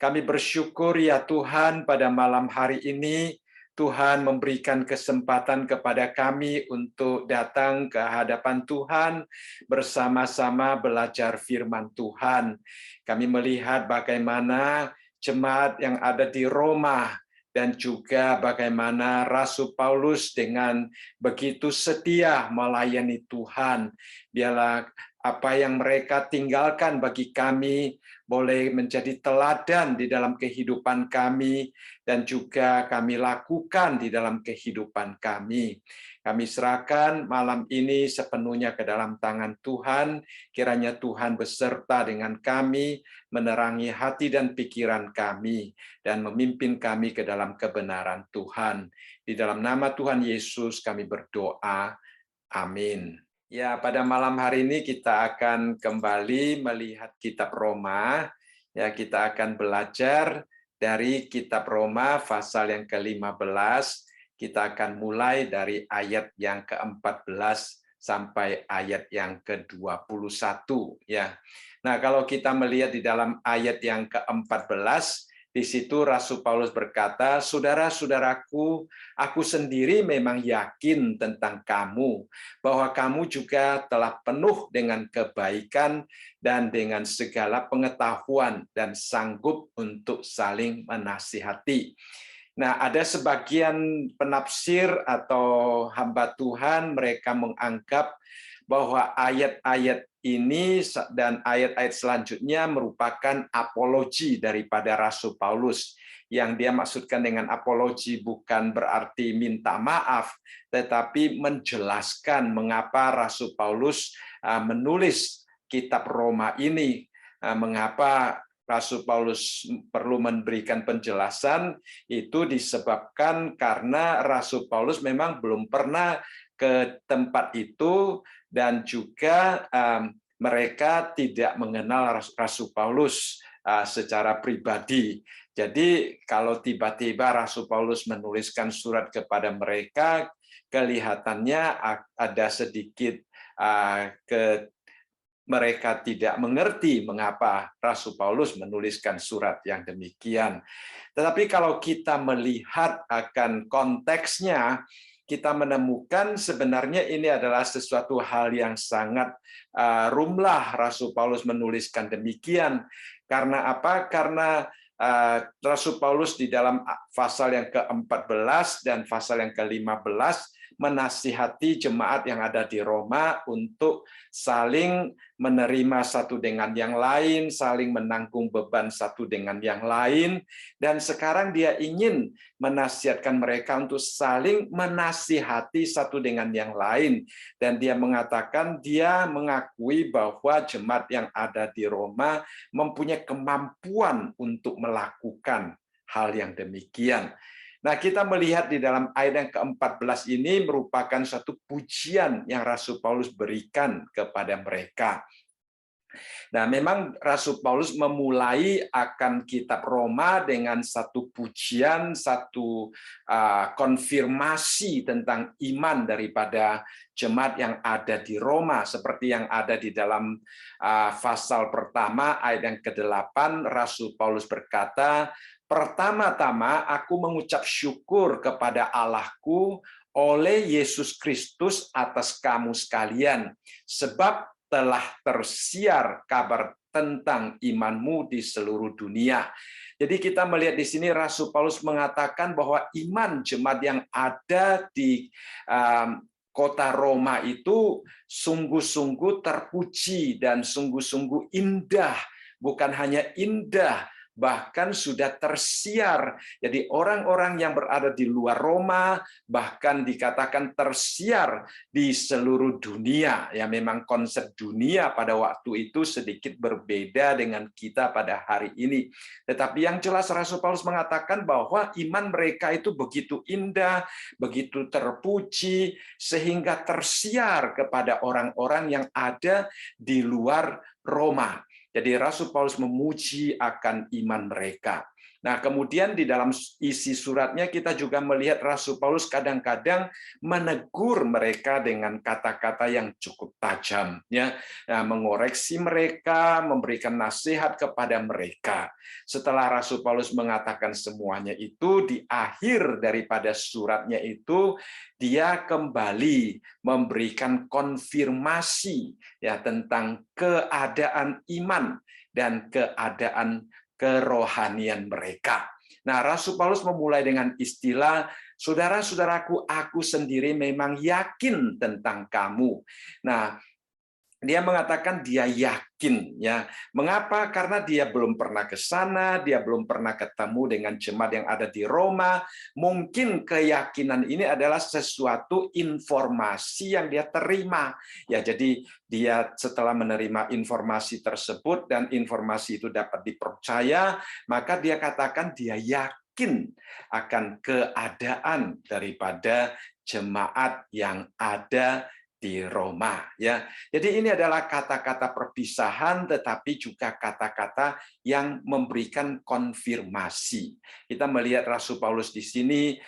Kami bersyukur ya Tuhan pada malam hari ini, Tuhan memberikan kesempatan kepada kami untuk datang ke hadapan Tuhan, bersama-sama belajar firman Tuhan. Kami melihat bagaimana jemaat yang ada di Roma, dan juga bagaimana Rasul Paulus dengan begitu setia melayani Tuhan. Biarlah apa yang mereka tinggalkan bagi kami boleh menjadi teladan di dalam kehidupan kami, dan juga kami lakukan di dalam kehidupan kami. Kami serahkan malam ini sepenuhnya ke dalam tangan Tuhan. Kiranya Tuhan beserta dengan kami, menerangi hati dan pikiran kami, dan memimpin kami ke dalam kebenaran Tuhan. Di dalam nama Tuhan Yesus kami berdoa. Amin. Ya, pada malam hari ini kita akan kembali melihat kitab Roma. Ya, kita akan belajar dari kitab Roma pasal yang ke-15. Kita akan mulai dari ayat yang ke-14 sampai ayat yang ke-21 ya. Nah, kalau kita melihat di dalam ayat yang ke-14, di situ Rasul Paulus berkata, "Saudara-saudaraku, aku sendiri memang yakin tentang kamu, bahwa kamu juga telah penuh dengan kebaikan dan dengan segala pengetahuan dan sanggup untuk saling menasihati." Nah, ada sebagian penafsir atau hamba Tuhan, mereka menganggap bahwa ayat-ayat ini dan ayat-ayat selanjutnya merupakan apologi daripada Rasul Paulus. Yang dia maksudkan dengan apologi bukan berarti minta maaf, tetapi menjelaskan mengapa Rasul Paulus menulis kitab Roma ini, mengapa Rasul Paulus perlu memberikan penjelasan. Itu disebabkan karena Rasul Paulus memang belum pernah ke tempat itu, dan juga mereka tidak mengenal Rasul Paulus secara pribadi. Jadi kalau tiba-tiba Rasul Paulus menuliskan surat kepada mereka, kelihatannya ada sedikit mereka tidak mengerti mengapa Rasul Paulus menuliskan surat yang demikian. Tetapi kalau kita melihat akan konteksnya, kita menemukan sebenarnya ini adalah sesuatu hal yang sangat rumlah Rasul Paulus menuliskan demikian. Karena apa? Karena Rasul Paulus di dalam pasal yang ke-14 dan pasal yang ke-15 menasihati jemaat yang ada di Roma untuk saling menerima satu dengan yang lain, saling menanggung beban satu dengan yang lain, dan sekarang dia ingin menasihatkan mereka untuk saling menasihati satu dengan yang lain. Dan dia mengatakan dia mengakui bahwa jemaat yang ada di Roma mempunyai kemampuan untuk melakukan hal yang demikian. Nah, kita melihat di dalam ayat yang ke-14 ini merupakan satu pujian yang Rasul Paulus berikan kepada mereka. Nah, memang Rasul Paulus memulai akan kitab Roma dengan satu pujian, satu konfirmasi tentang iman daripada jemaat yang ada di Roma, seperti yang ada di dalam pasal pertama ayat yang ke-8. Rasul Paulus berkata, "Pertama-tama aku mengucap syukur kepada Allahku oleh Yesus Kristus atas kamu sekalian, sebab telah tersiar kabar tentang imanmu di seluruh dunia." Jadi kita melihat di sini Rasul Paulus mengatakan bahwa iman jemaat yang ada di kota Roma itu sungguh-sungguh terpuji dan sungguh-sungguh indah. Bukan hanya indah, bahkan sudah tersiar. Jadi orang-orang yang berada di luar Roma bahkan dikatakan tersiar di seluruh dunia. Ya, memang konsep dunia pada waktu itu sedikit berbeda dengan kita pada hari ini. Tetapi yang jelas Rasul Paulus mengatakan bahwa iman mereka itu begitu indah, begitu terpuji, sehingga tersiar kepada orang-orang yang ada di luar Roma. Jadi Rasul Paulus memuji akan iman mereka. Nah, kemudian di dalam isi suratnya kita juga melihat Rasul Paulus kadang-kadang menegur mereka dengan kata-kata yang cukup tajam, ya, nah, mengoreksi mereka, memberikan nasihat kepada mereka. Setelah Rasul Paulus mengatakan semuanya itu, di akhir daripada suratnya itu dia kembali memberikan konfirmasi ya tentang keadaan iman dan keadaan kerohanian mereka. Nah, Rasul Paulus memulai dengan istilah, saudara-saudaraku, aku sendiri memang yakin tentang kamu. Nah, dia mengatakan dia yakin, ya. Mengapa? Karena dia belum pernah ke sana, dia belum pernah ketemu dengan jemaat yang ada di Roma. Mungkin keyakinan ini adalah sesuatu informasi yang dia terima. Ya, jadi dia setelah menerima informasi tersebut dan informasi itu dapat dipercaya, maka dia katakan dia yakin akan keadaan daripada jemaat yang ada di Roma, ya. Jadi ini adalah kata-kata perpisahan tetapi juga kata-kata yang memberikan konfirmasi. Kita melihat Rasul Paulus di sini,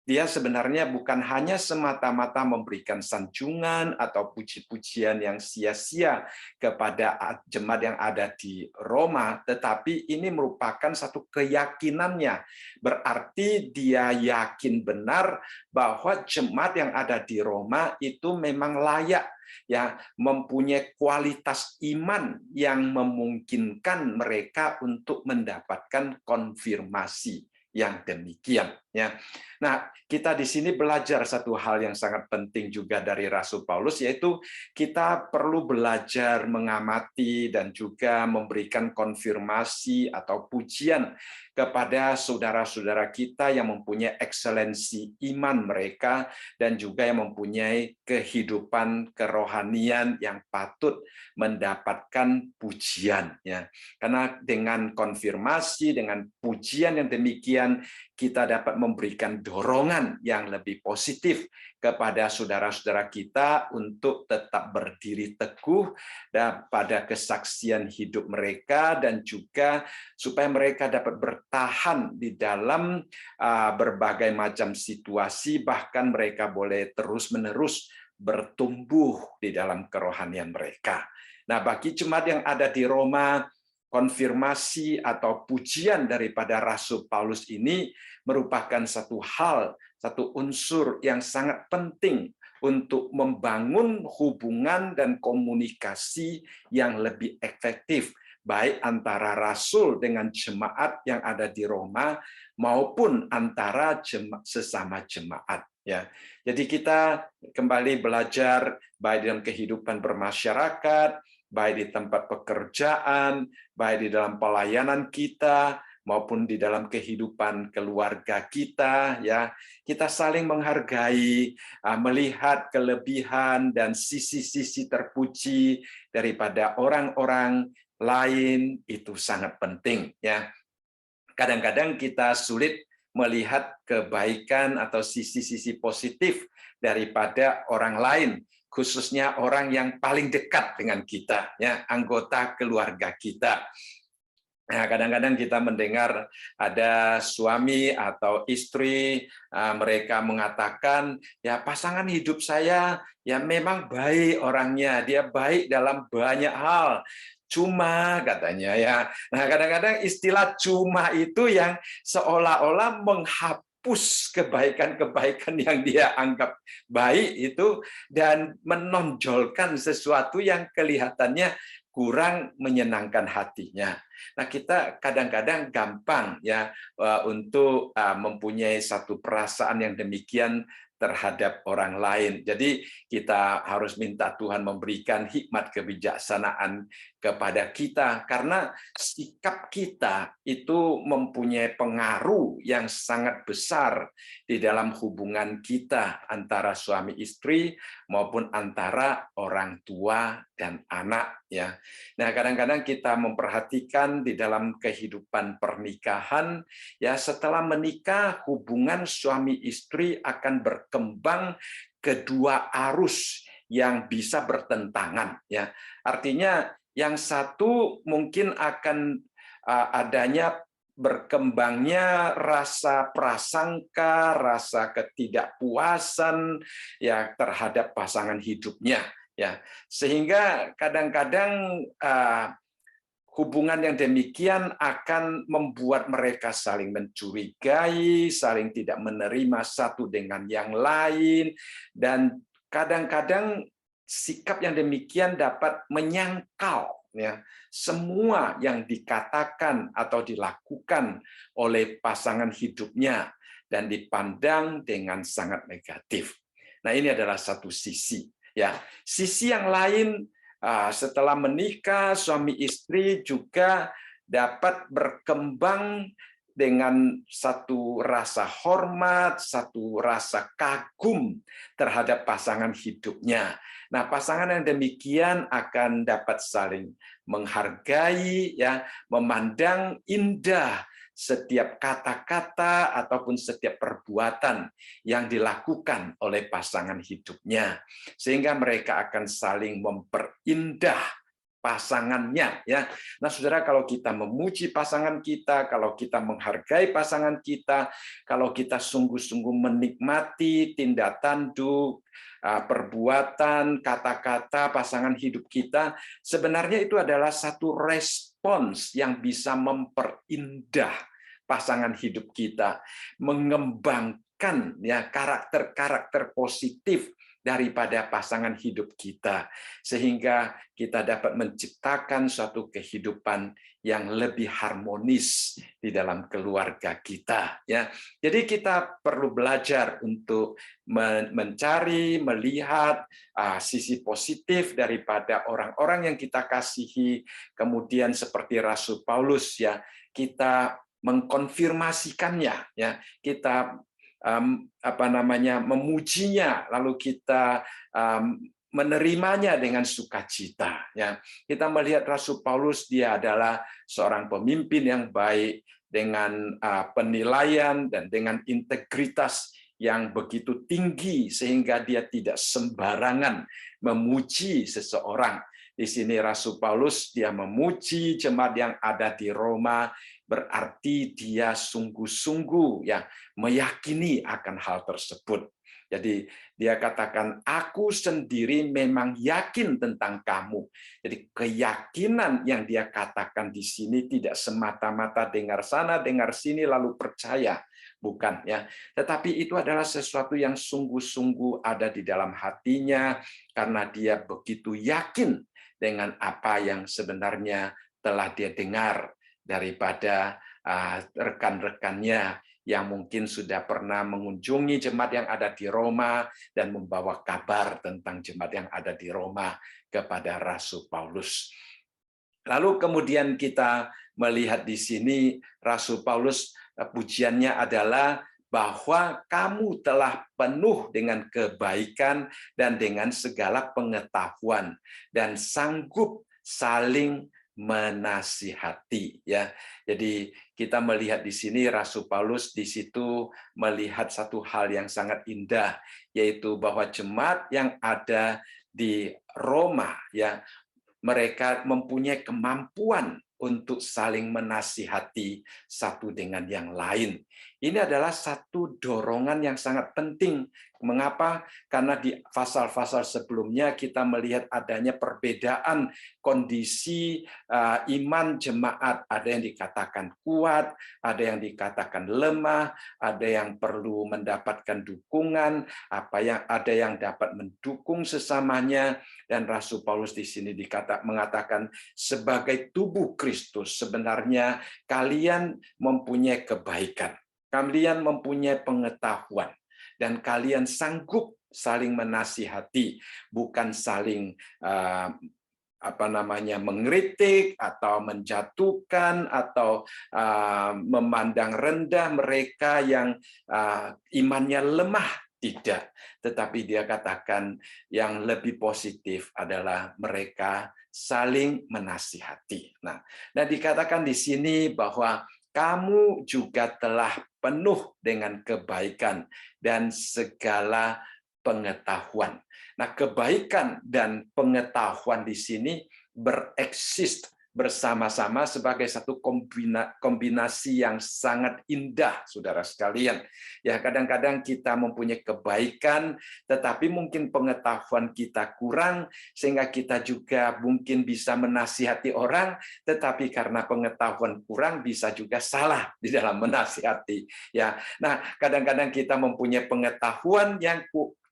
dia sebenarnya bukan hanya semata-mata memberikan sanjungan atau puji-pujian yang sia-sia kepada jemaat yang ada di Roma, tetapi ini merupakan satu keyakinannya. Berarti dia yakin benar bahwa jemaat yang ada di Roma itu memang layak, ya, mempunyai kualitas iman yang memungkinkan mereka untuk mendapatkan konfirmasi yang demikian, ya. Nah, kita di sini belajar satu hal yang sangat penting juga dari Rasul Paulus, yaitu kita perlu belajar mengamati dan juga memberikan konfirmasi atau pujian kepada saudara-saudara kita yang mempunyai ekselensi iman mereka dan juga yang mempunyai kehidupan kerohanian yang patut mendapatkan pujian, ya. Karena dengan konfirmasi, dengan pujian yang demikian, kita dapat memberikan dorongan yang lebih positif kepada saudara-saudara kita untuk tetap berdiri teguh dan pada kesaksian hidup mereka, dan juga supaya mereka dapat bertahan di dalam berbagai macam situasi, bahkan mereka boleh terus-menerus bertumbuh di dalam kerohanian mereka. Nah, bagi jemaat yang ada di Roma, konfirmasi atau pujian daripada Rasul Paulus ini merupakan satu hal, satu unsur yang sangat penting untuk membangun hubungan dan komunikasi yang lebih efektif, baik antara Rasul dengan jemaat yang ada di Roma maupun antara sesama jemaat. Ya, jadi kita kembali belajar baik dalam kehidupan bermasyarakat, baik di tempat pekerjaan, baik di dalam pelayanan kita, maupun di dalam kehidupan keluarga kita, ya. Kita saling menghargai, melihat kelebihan dan sisi-sisi terpuji daripada orang-orang lain, itu sangat penting, ya. Kadang-kadang kita sulit melihat kebaikan atau sisi-sisi positif daripada orang lain, khususnya orang yang paling dekat dengan kita, ya, anggota keluarga kita. Nah, kadang-kadang kita mendengar ada suami atau istri, mereka mengatakan, ya pasangan hidup saya ya memang baik orangnya, dia baik dalam banyak hal. Cuma katanya, ya. Nah, kadang-kadang istilah cuma itu yang seolah-olah menghapus kebaikan-kebaikan yang dia anggap baik itu dan menonjolkan sesuatu yang kelihatannya kurang menyenangkan hatinya. Nah, kita kadang-kadang gampang, ya, untuk mempunyai satu perasaan yang demikian terhadap orang lain. Jadi kita harus minta Tuhan memberikan hikmat kebijaksanaan kepada kita, karena sikap kita itu mempunyai pengaruh yang sangat besar di dalam hubungan kita antara suami istri maupun antara orang tua dan anak, ya. Nah, kadang-kadang kita memperhatikan di dalam kehidupan pernikahan, ya, setelah menikah hubungan suami istri akan berkembang kedua arus yang bisa bertentangan, ya. Artinya Yang satu mungkin akan adanya berkembangnya rasa prasangka, rasa ketidakpuasan ya terhadap pasangan hidupnya ya. Sehingga kadang-kadang hubungan yang demikian akan membuat mereka saling mencurigai, saling tidak menerima satu dengan yang lain, dan kadang-kadang sikap yang demikian dapat menyangkal ya semua yang dikatakan atau dilakukan oleh pasangan hidupnya dan dipandang dengan sangat negatif. Nah, ini adalah satu sisi ya. Sisi yang lain, setelah menikah, suami istri juga dapat berkembang dengan satu rasa hormat, satu rasa kagum terhadap pasangan hidupnya. Nah, pasangan yang demikian akan dapat saling menghargai, ya, memandang indah setiap kata-kata ataupun setiap perbuatan yang dilakukan oleh pasangan hidupnya, sehingga mereka akan saling memperindah pasangannya ya. Nah, Saudara, kalau kita memuji pasangan kita, kalau kita menghargai pasangan kita, kalau kita sungguh-sungguh menikmati tindak tanduk, perbuatan, kata-kata pasangan hidup kita, sebenarnya itu adalah satu respons yang bisa memperindah pasangan hidup kita, mengembangkan ya karakter-karakter positif daripada pasangan hidup kita, sehingga kita dapat menciptakan suatu kehidupan yang lebih harmonis di dalam keluarga kita ya. Jadi kita perlu belajar untuk mencari, melihat sisi positif daripada orang-orang yang kita kasihi, kemudian seperti Rasul Paulus ya, kita mengkonfirmasikannya ya, kita memujinya, lalu kita menerimanya dengan sukacita ya. Kita melihat Rasul Paulus, dia adalah seorang pemimpin yang baik dengan penilaian dan dengan integritas yang begitu tinggi sehingga dia tidak sembarangan memuji seseorang. Di sini Rasul Paulus dia memuji jemaat yang ada di Roma, berarti dia sungguh-sungguh ya meyakini akan hal tersebut. Jadi dia katakan, aku sendiri memang yakin tentang kamu. Jadi keyakinan yang dia katakan di sini tidak semata-mata dengar sana, dengar sini lalu percaya, bukan ya. Tetapi itu adalah sesuatu yang sungguh-sungguh ada di dalam hatinya karena dia begitu yakin dengan apa yang sebenarnya telah dia dengar daripada rekan-rekannya yang mungkin sudah pernah mengunjungi jemaat yang ada di Roma dan membawa kabar tentang jemaat yang ada di Roma kepada Rasul Paulus. Lalu kemudian kita melihat di sini Rasul Paulus, pujiannya adalah bahwa kamu telah penuh dengan kebaikan dan dengan segala pengetahuan dan sanggup saling menasihati ya. Jadi kita melihat di sini Rasul Paulus di situ melihat satu hal yang sangat indah, yaitu bahwa jemaat yang ada di Roma ya, mereka mempunyai kemampuan untuk saling menasihati satu dengan yang lain. Ini adalah satu dorongan yang sangat penting. Mengapa? Karena di pasal-pasal sebelumnya kita melihat adanya perbedaan kondisi iman jemaat. Ada yang dikatakan kuat, ada yang dikatakan lemah, ada yang perlu mendapatkan dukungan, ada yang dapat mendukung sesamanya. Dan Rasul Paulus di sini mengatakan sebagai tubuh Kristus sebenarnya kalian mempunyai kebaikan, kalian mempunyai pengetahuan, dan kalian sanggup saling menasihati, bukan saling mengkritik atau menjatuhkan atau memandang rendah mereka yang imannya lemah. Tidak, tetapi dia katakan yang lebih positif adalah mereka saling menasihati. Nah, dikatakan di sini bahwa kamu juga telah penuh dengan kebaikan dan segala pengetahuan. Nah, kebaikan dan pengetahuan di sini bereksis bersama-sama sebagai satu kombinasi yang sangat indah, saudara sekalian. Ya, kadang-kadang kita mempunyai kebaikan, tetapi mungkin pengetahuan kita kurang, sehingga kita juga mungkin bisa menasihati orang, tetapi karena pengetahuan kurang bisa juga salah di dalam menasihati. Ya, nah kadang-kadang kita mempunyai pengetahuan yang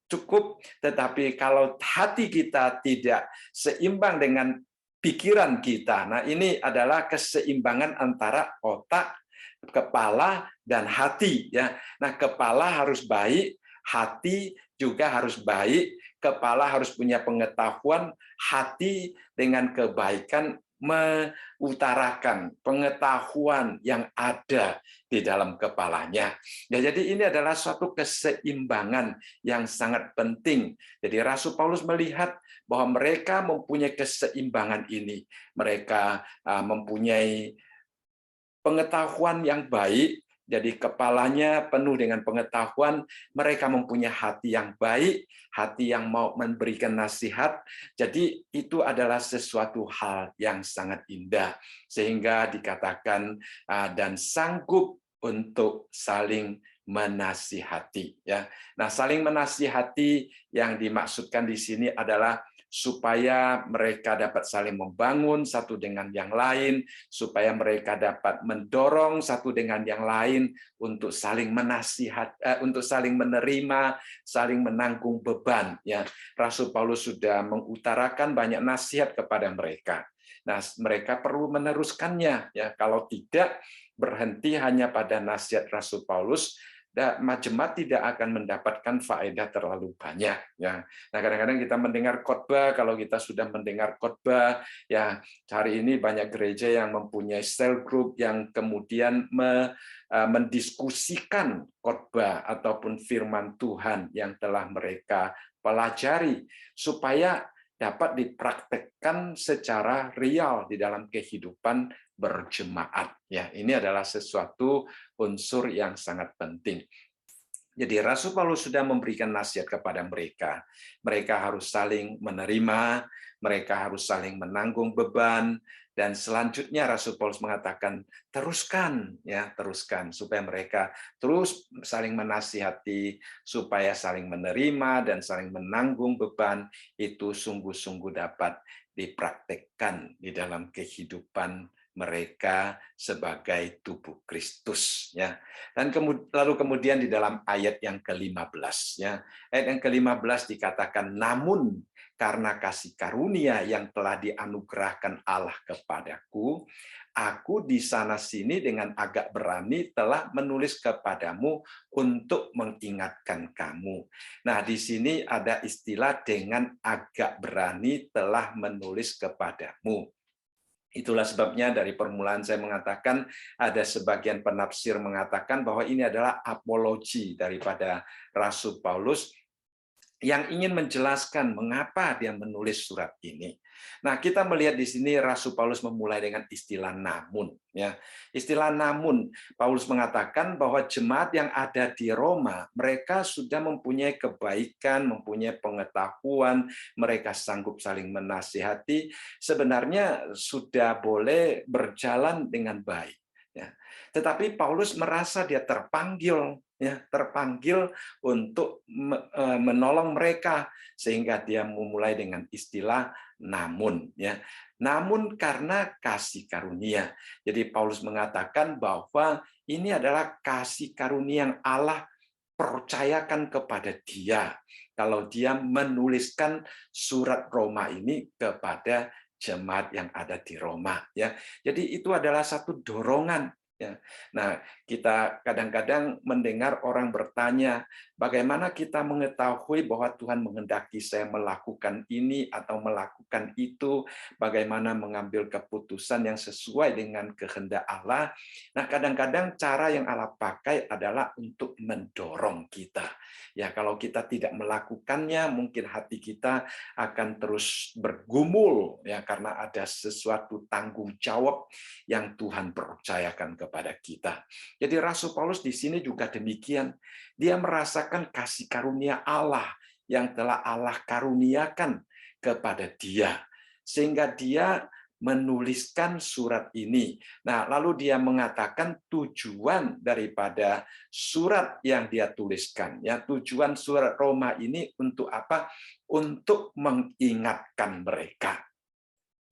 cukup, tetapi kalau hati kita tidak seimbang dengan pikiran kita. Nah, ini adalah keseimbangan antara otak, kepala, dan hati. Ya, nah kepala harus baik, hati juga harus baik. Kepala harus punya pengetahuan, hati dengan kebaikan mengutarakan pengetahuan yang ada di dalam kepalanya. Ya, jadi ini adalah suatu keseimbangan yang sangat penting. Jadi Rasul Paulus melihat bahwa mereka mempunyai keseimbangan ini. Mereka mempunyai pengetahuan yang baik, jadi kepalanya penuh dengan pengetahuan, mereka mempunyai hati yang baik, hati yang mau memberikan nasihat, jadi itu adalah sesuatu hal yang sangat indah, sehingga dikatakan dan sanggup untuk saling menasihati. Ya, nah saling menasihati yang dimaksudkan di sini adalah supaya mereka dapat saling membangun satu dengan yang lain, supaya mereka dapat mendorong satu dengan yang lain untuk saling menasihat, untuk saling menerima, saling menanggung beban. Ya, Rasul Paulus sudah mengutarakan banyak nasihat kepada mereka. Nah, mereka perlu meneruskannya. Ya, kalau tidak berhenti hanya pada nasihat Rasul Paulus, jemaat tidak akan mendapatkan faedah terlalu banyak. Ya, nah kadang-kadang kita mendengar khotbah, kalau kita sudah mendengar khotbah, ya hari ini banyak gereja yang mempunyai cell group yang kemudian mendiskusikan khotbah ataupun firman Tuhan yang telah mereka pelajari supaya dapat dipraktekkan secara real di dalam kehidupan berjemaat. Ya, ini adalah sesuatu unsur yang sangat penting. Jadi Rasul Paulus sudah memberikan nasihat kepada mereka. Mereka harus saling menerima, mereka harus saling menanggung beban, dan selanjutnya Rasul Paulus mengatakan teruskan, ya teruskan supaya mereka terus saling menasihati, supaya saling menerima dan saling menanggung beban itu sungguh-sungguh dapat dipraktekkan di dalam kehidupan mereka sebagai tubuh Kristus, ya. Dan lalu kemudian di dalam ayat yang ke-15, ya. Ayat yang ke-15 dikatakan, namun karena kasih karunia yang telah dianugerahkan Allah kepadaku, aku di sana-sini dengan agak berani telah menulis kepadamu untuk mengingatkan kamu. Nah, di sini ada istilah dengan agak berani telah menulis kepadamu. Itulah sebabnya dari permulaan saya mengatakan ada sebagian penafsir mengatakan bahwa ini adalah apologi daripada Rasul Paulus yang ingin menjelaskan mengapa dia menulis surat ini. Nah, kita melihat di sini Rasul Paulus memulai dengan istilah namun, ya. Istilah namun, Paulus mengatakan bahwa jemaat yang ada di Roma, mereka sudah mempunyai kebaikan, mempunyai pengetahuan, mereka sanggup saling menasihati, sebenarnya sudah boleh berjalan dengan baik, ya. Tetapi Paulus merasa dia terpanggil, ya, terpanggil untuk menolong mereka, sehingga dia memulai dengan istilah namun, ya. Namun karena kasih karunia. Jadi Paulus mengatakan bahwa ini adalah kasih karunia yang Allah percayakan kepada dia kalau dia menuliskan surat Roma ini kepada jemaat yang ada di Roma, ya. Jadi itu adalah satu dorongan, ya. Nah, kita kadang-kadang mendengar orang bertanya, bagaimana kita mengetahui bahwa Tuhan menghendaki saya melakukan ini atau melakukan itu, bagaimana mengambil keputusan yang sesuai dengan kehendak Allah. Nah, kadang-kadang cara yang Allah pakai adalah untuk mendorong kita. Ya, kalau kita tidak melakukannya, mungkin hati kita akan terus bergumul, ya, karena ada sesuatu tanggung jawab yang Tuhan percayakan kepada kita. Jadi Rasul Paulus di sini juga demikian. Dia merasakan kasih karunia Allah yang telah Allah karuniakan kepada dia. sehingga dia menuliskan surat ini. Nah, lalu dia mengatakan tujuan daripada surat yang dia tuliskan. Ya, tujuan surat Roma ini untuk apa? Untuk mengingatkan mereka.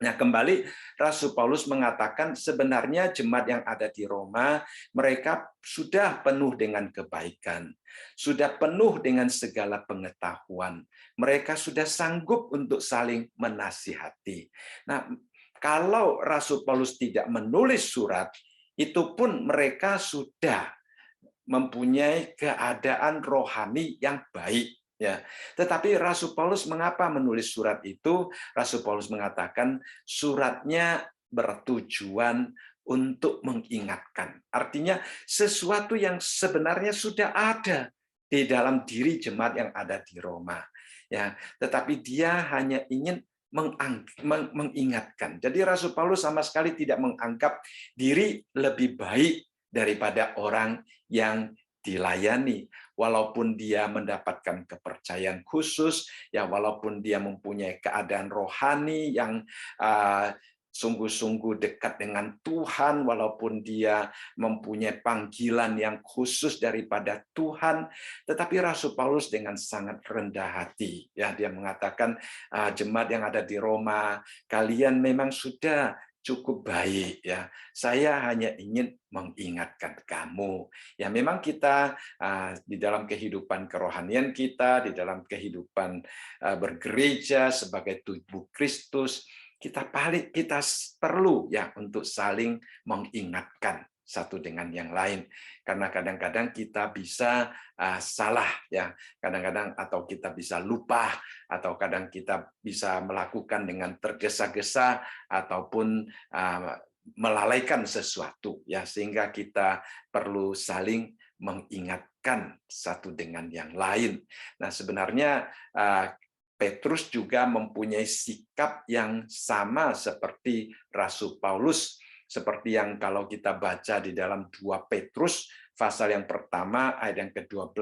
Nah, kembali Rasul Paulus mengatakan sebenarnya jemaat yang ada di Roma, mereka sudah penuh dengan kebaikan, sudah penuh dengan segala pengetahuan. Mereka sudah sanggup untuk saling menasihati. Nah, kalau Rasul Paulus tidak menulis surat, itu pun mereka sudah mempunyai keadaan rohani yang baik. Ya, tetapi Rasul Paulus mengapa menulis surat itu? Rasul Paulus mengatakan suratnya bertujuan untuk mengingatkan. Artinya sesuatu yang sebenarnya sudah ada di dalam diri jemaat yang ada di Roma. Ya, tetapi dia hanya ingin mengingatkan. Jadi Rasul Paulus sama sekali tidak menganggap diri lebih baik daripada orang yang dilayani, walaupun dia mendapatkan kepercayaan khusus, ya walaupun dia mempunyai keadaan rohani yang sungguh-sungguh dekat dengan Tuhan, walaupun dia mempunyai panggilan yang khusus daripada Tuhan, tetapi Rasul Paulus dengan sangat rendah hati, ya dia mengatakan, jemaat yang ada di Roma, kalian memang sudah cukup baik, ya. Saya hanya ingin mengingatkan kamu. Ya memang kita di dalam kehidupan kerohanian kita, di dalam kehidupan bergereja sebagai tubuh Kristus, kita perlu ya untuk saling mengingatkan satu dengan yang lain, karena kadang-kadang kita bisa salah ya, kadang-kadang atau kita bisa lupa, atau kadang kita bisa melakukan dengan tergesa-gesa ataupun melalaikan sesuatu ya, sehingga kita perlu saling mengingatkan satu dengan yang lain. Nah, sebenarnya Petrus juga mempunyai sikap yang sama seperti Rasul Paulus, seperti yang kalau kita baca di dalam 2 Petrus pasal yang pertama ayat yang ke-12,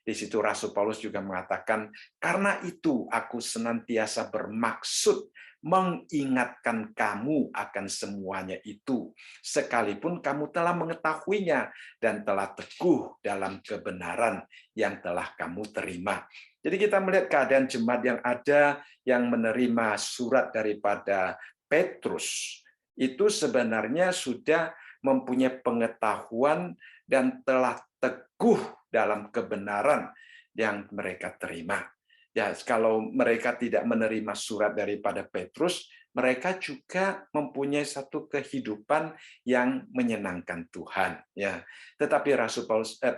di situ Rasul Paulus juga mengatakan, karena itu aku senantiasa bermaksud mengingatkan kamu akan semuanya itu, sekalipun kamu telah mengetahuinya dan telah teguh dalam kebenaran yang telah kamu terima. Jadi kita melihat keadaan jemaat yang ada yang menerima surat daripada Petrus, itu sebenarnya sudah mempunyai pengetahuan dan telah teguh dalam kebenaran yang mereka terima. Ya, kalau mereka tidak menerima surat daripada Petrus, mereka juga mempunyai satu kehidupan yang menyenangkan Tuhan. Ya, tetapi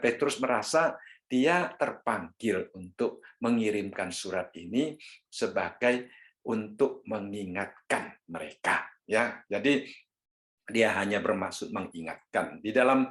Petrus merasa dia terpanggil untuk mengirimkan surat ini sebagai untuk mengingatkan mereka. Ya, jadi dia hanya bermaksud mengingatkan. Di dalam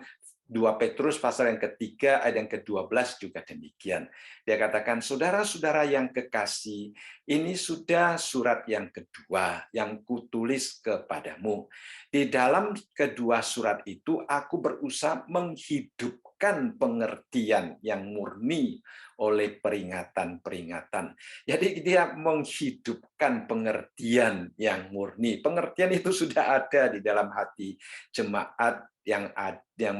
2 Petrus pasal yang ketiga ayat yang ke-12 juga demikian. Dia katakan, saudara-saudara yang kekasih, ini sudah surat yang kedua yang kutulis kepadamu. Di dalam kedua surat itu aku berusaha menghidupkan pengertian yang murni oleh peringatan-peringatan. Jadi dia menghidupkan pengertian yang murni. Pengertian itu sudah ada di dalam hati jemaat yang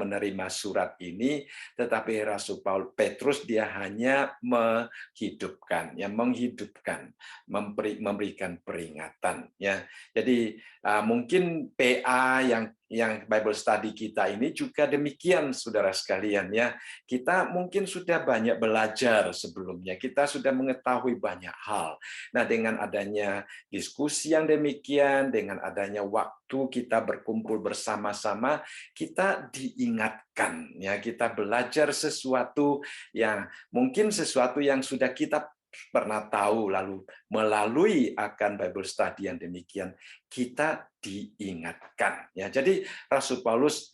menerima surat ini, tetapi Rasul Petrus dia hanya menghidupkan, memberikan peringatan. Ya, jadi mungkin PA yang Bible Study kita ini juga demikian, saudara sekalian ya. Kita mungkin sudah banyak belajar sebelumnya, kita sudah mengetahui banyak hal. Nah, dengan adanya diskusi yang demikian, dengan adanya waktu kita berkumpul bersama-sama, kita diingatkan ya, kita belajar sesuatu yang mungkin sesuatu yang sudah kita pernah tahu, lalu melalui akan Bible Study yang demikian kita diingatkan ya. Jadi Rasul Paulus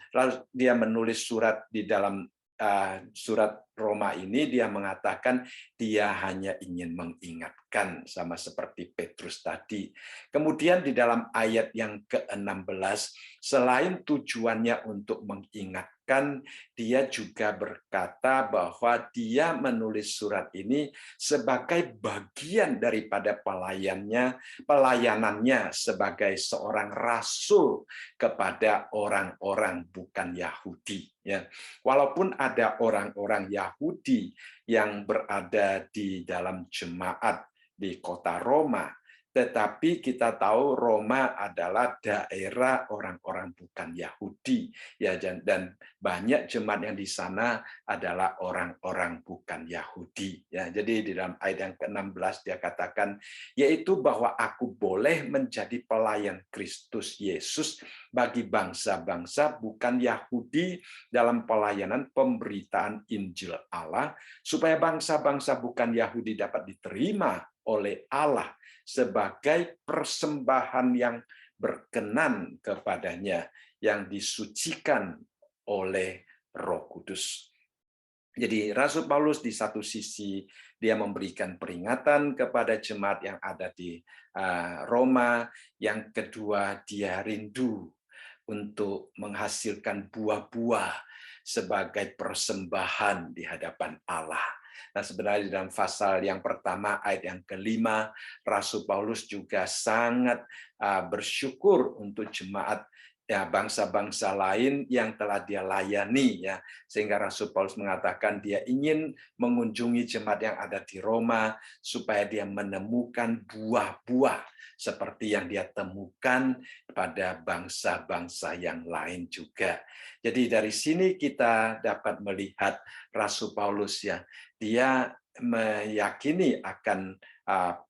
dia menulis surat di dalam surat Roma ini, dia mengatakan dia hanya ingin mengingatkan, sama seperti Petrus tadi. Kemudian di dalam ayat yang ke-16, selain tujuannya untuk mengingatkan bahkan dia juga berkata bahwa dia menulis surat ini sebagai bagian daripada pelayanannya sebagai seorang rasul kepada orang-orang bukan Yahudi. Ya, walaupun ada orang-orang Yahudi yang berada di dalam jemaat di kota Roma, tetapi kita tahu Roma adalah daerah orang-orang bukan Yahudi, ya, dan banyak jemaat yang di sana adalah orang-orang bukan Yahudi. Ya, jadi di dalam ayat yang ke-16 dia katakan, yaitu bahwa aku boleh menjadi pelayan Kristus Yesus bagi bangsa-bangsa bukan Yahudi dalam pelayanan pemberitaan Injil Allah, supaya bangsa-bangsa bukan Yahudi dapat diterima oleh Allah sebagai persembahan yang berkenan kepadanya, yang disucikan oleh Roh Kudus. Jadi Rasul Paulus di satu sisi dia memberikan peringatan kepada jemaat yang ada di Roma, yang kedua dia rindu untuk menghasilkan buah-buah sebagai persembahan di hadapan Allah. Nah, sebenarnya dalam pasal yang pertama ayat yang kelima, Rasul Paulus juga sangat bersyukur untuk jemaat ya bangsa-bangsa lain yang telah dia layani, ya, sehingga Rasul Paulus mengatakan dia ingin mengunjungi jemaat yang ada di Roma supaya dia menemukan buah-buah seperti yang dia temukan pada bangsa-bangsa yang lain juga. Jadi dari sini kita dapat melihat Rasul Paulus, ya, dia meyakini akan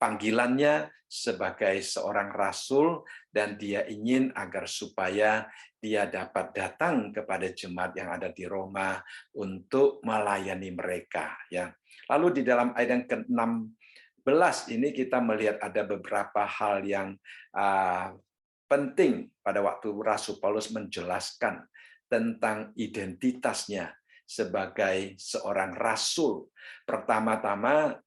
panggilannya sebagai seorang rasul, dan dia ingin agar supaya dia dapat datang kepada jemaat yang ada di Roma untuk melayani mereka. Ya. Lalu di dalam ayat yang ke-16 ini kita melihat ada beberapa hal yang penting pada waktu Rasul Paulus menjelaskan tentang identitasnya sebagai seorang rasul. Pertama-tama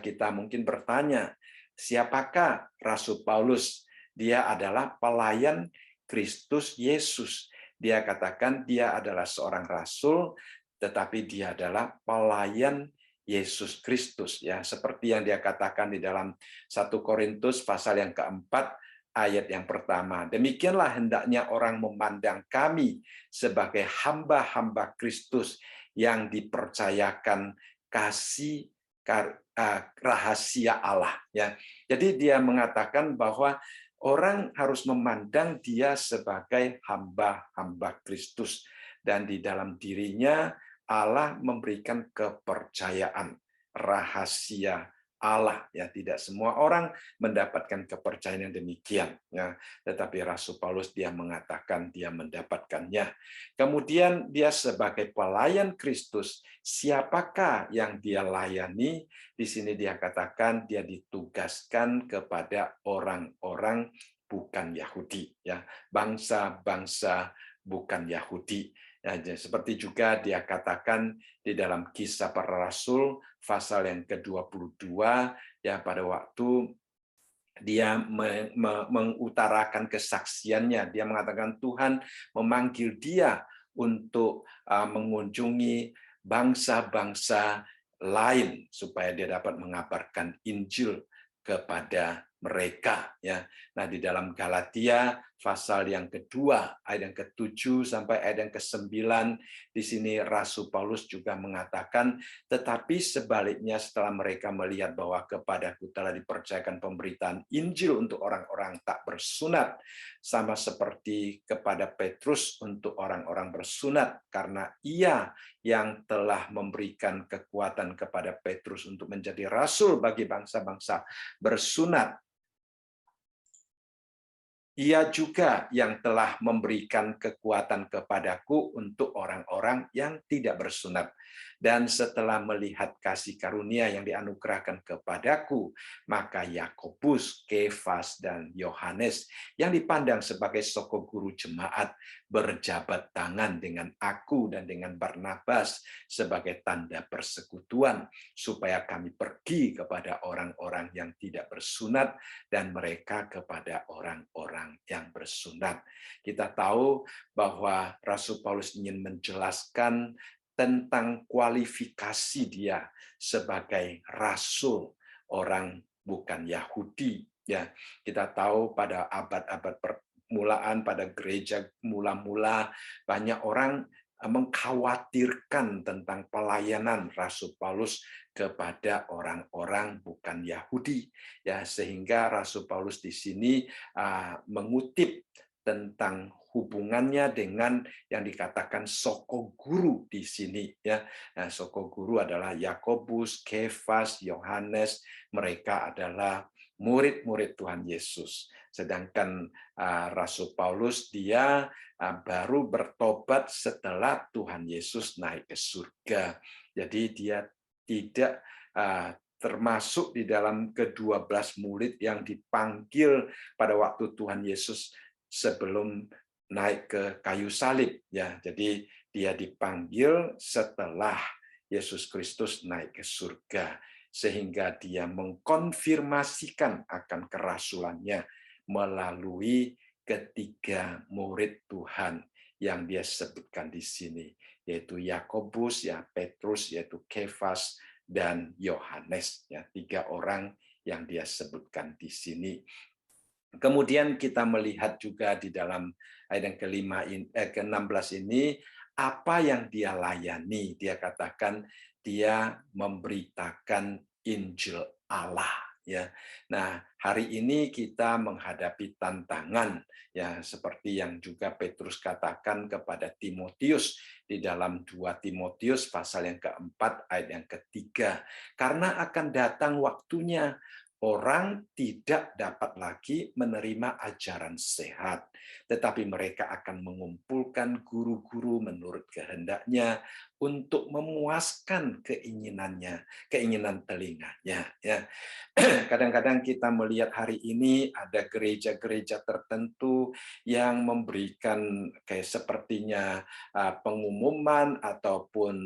kita mungkin bertanya, siapakah Rasul Paulus? Dia adalah pelayan Kristus Yesus. Dia katakan dia adalah seorang rasul, tetapi dia adalah pelayan Yesus Kristus. Ya, seperti yang dia katakan di dalam 1 Korintus pasal yang keempat, ayat yang pertama. Demikianlah hendaknya orang memandang kami sebagai hamba-hamba Kristus yang dipercayakan kasih rahasia Allah. Ya, jadi dia mengatakan bahwa orang harus memandang dia sebagai hamba-hamba Kristus, dan di dalam dirinya Allah memberikan kepercayaan rahasia Allah. Ya, tidak semua orang mendapatkan kepercayaan yang demikian, ya, tetapi Rasul Paulus dia mengatakan dia mendapatkannya. Kemudian dia sebagai pelayan Kristus, siapakah yang dia layani? Di sini dia katakan dia ditugaskan kepada orang-orang bukan Yahudi, ya, bangsa-bangsa bukan Yahudi. Ya, seperti juga dia katakan di dalam Kisah Para Rasul pasal yang ke-22, ya, pada waktu dia mengutarakan kesaksiannya, dia mengatakan Tuhan memanggil dia untuk mengunjungi bangsa-bangsa lain supaya dia dapat mengabarkan Injil kepada mereka, ya. Nah, di dalam Galatia pasal yang kedua ayat yang ke-7 sampai ayat yang ke-9, di sini Rasul Paulus juga mengatakan, tetapi sebaliknya setelah mereka melihat bahwa kepadaku telah dipercayakan pemberitaan Injil untuk orang-orang tak bersunat, sama seperti kepada Petrus untuk orang-orang bersunat, karena ia yang telah memberikan kekuatan kepada Petrus untuk menjadi rasul bagi bangsa-bangsa bersunat, ia juga yang telah memberikan kekuatan kepadaku untuk orang-orang yang tidak bersunat, Dan setelah melihat kasih karunia yang dianugerahkan kepadaku, maka Yakobus, Kefas, dan Yohanes yang dipandang sebagai soko guru jemaat berjabat tangan dengan aku dan dengan Barnabas sebagai tanda persekutuan, supaya kami pergi kepada orang-orang yang tidak bersunat dan mereka kepada orang-orang yang bersunat. Kita tahu bahwa Rasul Paulus ingin menjelaskan tentang kualifikasi dia sebagai rasul orang bukan Yahudi. Ya, kita tahu pada abad-abad permulaan, pada gereja mula-mula, banyak orang mengkhawatirkan tentang pelayanan Rasul Paulus kepada orang-orang bukan Yahudi, ya, sehingga Rasul Paulus di sini mengutip tentang hubungannya dengan yang dikatakan soko guru di sini, ya. Nah, soko guru adalah Yakobus, Kefas, Yohanes, mereka adalah murid-murid Tuhan Yesus. Sedangkan Rasul Paulus dia baru bertobat setelah Tuhan Yesus naik ke surga. Jadi dia tidak termasuk di dalam ke-12 murid yang dipanggil pada waktu Tuhan Yesus sebelum naik ke kayu salib, ya. Jadi dia dipanggil setelah Yesus Kristus naik ke surga, sehingga dia mengkonfirmasikan akan kerasulannya melalui ketiga murid Tuhan yang dia sebutkan di sini, yaitu Yakobus, ya, Petrus, yaitu Kefas, dan Yohanes, ya, 3 orang yang dia sebutkan di sini. Kemudian kita melihat juga di dalam ayat yang ke-16 ini, apa yang dia layani. Dia katakan dia memberitakan Injil Allah. Ya, nah hari ini kita menghadapi tantangan, ya, seperti yang juga Petrus katakan kepada Timotius di dalam 2 Timotius pasal yang keempat ayat yang ketiga, karena akan datang waktunya orang tidak dapat lagi menerima ajaran sehat, tetapi mereka akan mengumpulkan guru-guru menurut kehendaknya untuk memuaskan keinginan telinganya. Ya, kadang-kadang kita melihat hari ini ada gereja-gereja tertentu yang memberikan kayak sepertinya pengumuman ataupun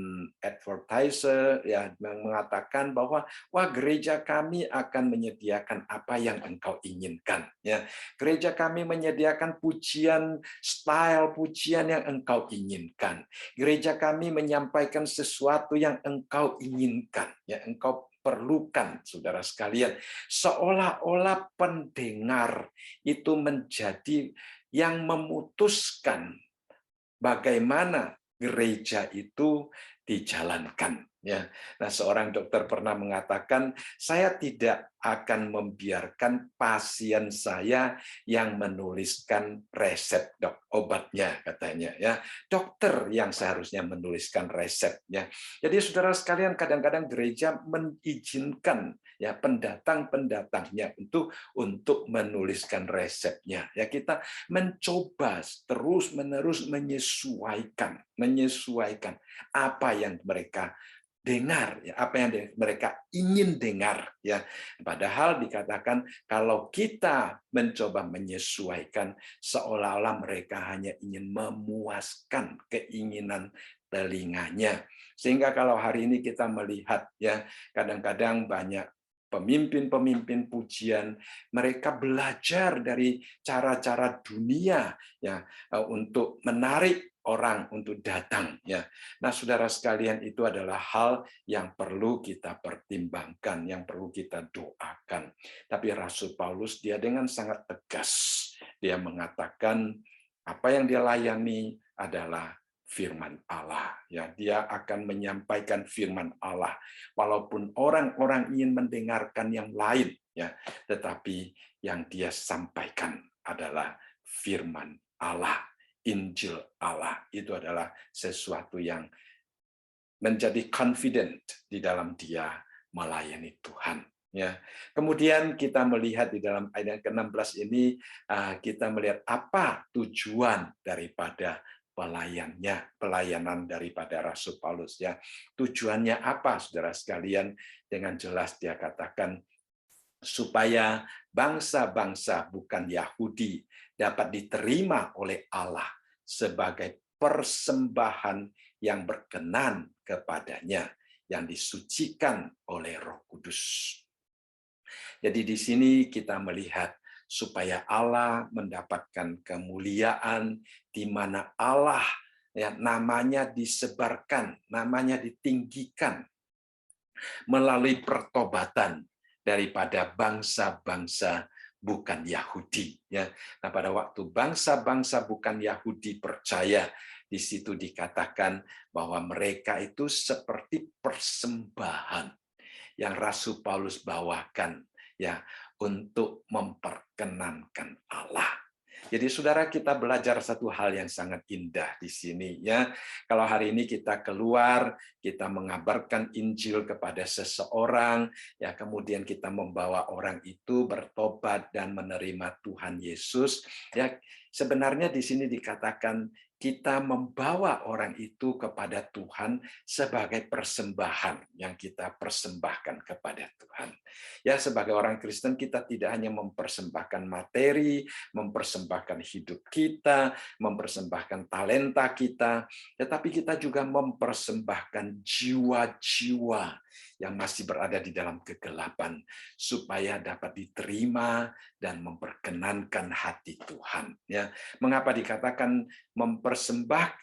advertiser, ya, yang mengatakan bahwa wah, gereja kami akan menyediakan apa yang engkau inginkan, ya. Gereja kami menyediakan pujian, style pujian yang engkau inginkan. Gereja kami menyampaikan sesuatu yang engkau inginkan, ya, engkau perlukan, saudara sekalian. Seolah-olah pendengar itu menjadi yang memutuskan bagaimana gereja itu dijalankan. Ya, nah, seorang dokter pernah mengatakan, saya tidak akan membiarkan pasien saya yang menuliskan resep obatnya, katanya. Ya, dokter yang seharusnya menuliskan resepnya. Jadi, saudara sekalian, kadang-kadang gereja mengizinkan, ya, pendatang-pendatangnya untuk menuliskan resepnya. Ya, kita mencoba terus-menerus menyesuaikan apa yang mereka dengar, ya, apa yang mereka ingin dengar, ya. Padahal dikatakan kalau kita mencoba menyesuaikan, seolah-olah mereka hanya ingin memuaskan keinginan telinganya. Sehingga kalau hari ini kita melihat, ya, kadang-kadang banyak pemimpin-pemimpin pujian, mereka belajar dari cara-cara dunia, ya, untuk menarik orang untuk datang, ya. Nah, saudara sekalian, itu adalah hal yang perlu kita pertimbangkan, yang perlu kita doakan. Tapi Rasul Paulus dia dengan sangat tegas, dia mengatakan apa yang dia layani adalah firman Allah, ya. Dia akan menyampaikan firman Allah walaupun orang-orang ingin mendengarkan yang lain, ya, tetapi yang dia sampaikan adalah firman Allah. Injil Allah itu adalah sesuatu yang menjadi confident di dalam dia melayani Tuhan, ya. Kemudian kita melihat di dalam ayat ke-16 ini, kita melihat apa tujuan daripada pelayanan daripada Rasul Paulus ya. Tujuannya apa, saudara sekalian? Dengan jelas dia katakan supaya bangsa-bangsa bukan Yahudi dapat diterima oleh Allah sebagai persembahan yang berkenan kepadanya, yang disucikan oleh Roh Kudus. Jadi di sini kita melihat supaya Allah mendapatkan kemuliaan, di mana Allah ya, namanya disebarkan, namanya ditinggikan melalui pertobatan daripada bangsa-bangsa bukan Yahudi. Ya. Nah, pada waktu bangsa-bangsa bukan Yahudi percaya, di situ dikatakan bahwa mereka itu seperti persembahan yang Rasul Paulus bawakan ya untuk memperkenankan Allah. Jadi saudara, kita belajar satu hal yang sangat indah di sini ya. Kalau hari ini kita keluar, kita mengabarkan Injil kepada seseorang, ya kemudian kita membawa orang itu bertobat dan menerima Tuhan Yesus, ya sebenarnya di sini dikatakan kita membawa orang itu kepada Tuhan sebagai persembahan yang kita persembahkan kepada Tuhan. Ya, sebagai orang Kristen kita tidak hanya mempersembahkan materi, mempersembahkan hidup kita, mempersembahkan talenta kita, tetapi kita juga mempersembahkan jiwa-jiwa yang masih berada di dalam kegelapan supaya dapat diterima dan memperkenankan hati Tuhan. Ya, mengapa dikatakan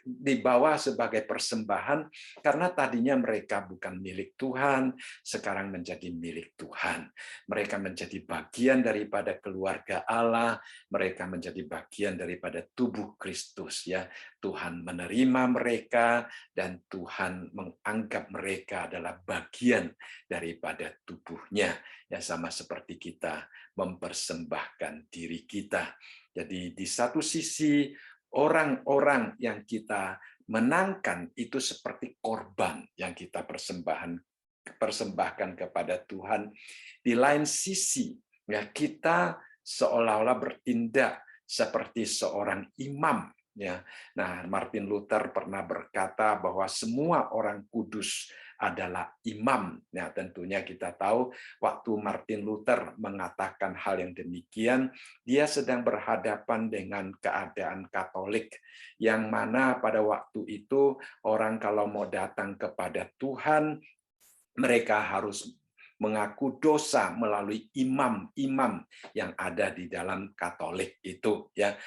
dibawa sebagai persembahan? Karena tadinya mereka bukan milik Tuhan, sekarang menjadi milik Tuhan. Mereka menjadi bagian daripada keluarga Allah, mereka menjadi bagian daripada tubuh Kristus. Ya, Tuhan menerima mereka dan Tuhan menganggap mereka adalah bagian daripada tubuhnya. Ya, sama seperti kita mempersembahkan diri kita. Jadi di satu sisi orang-orang yang kita menangkan itu seperti korban yang kita persembahkan kepada Tuhan. Di lain sisi, ya kita seolah-olah bertindak seperti seorang imam. Ya, nah Martin Luther pernah berkata bahwa semua orang kudus adalah imam. Nah, tentunya kita tahu waktu Martin Luther mengatakan hal yang demikian, dia sedang berhadapan dengan keadaan Katolik yang mana pada waktu itu orang kalau mau datang kepada Tuhan mereka harus mengaku dosa melalui imam-imam yang ada di dalam Katolik itu ya,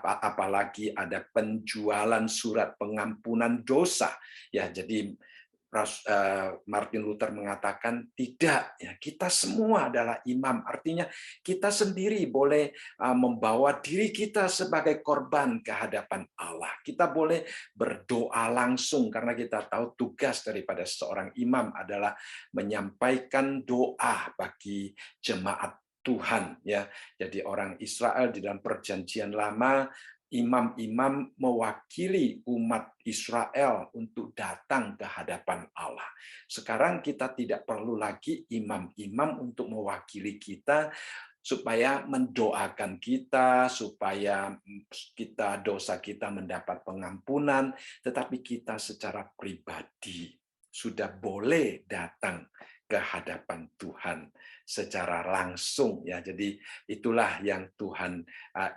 apalagi ada penjualan surat pengampunan dosa ya. Jadi Martin Luther mengatakan tidak, ya kita semua adalah imam, artinya kita sendiri boleh membawa diri kita sebagai korban ke hadapan Allah. Kita boleh berdoa langsung karena kita tahu tugas daripada seorang imam adalah menyampaikan doa bagi jemaat Tuhan ya. Jadi orang Israel di dalam perjanjian lama, imam-imam mewakili umat Israel untuk datang ke hadapan Allah. Sekarang kita tidak perlu lagi imam-imam untuk mewakili kita supaya mendoakan kita, supaya dosa kita mendapat pengampunan, tetapi kita secara pribadi sudah boleh datang ke hadapan Tuhan secara langsung ya. Jadi itulah yang Tuhan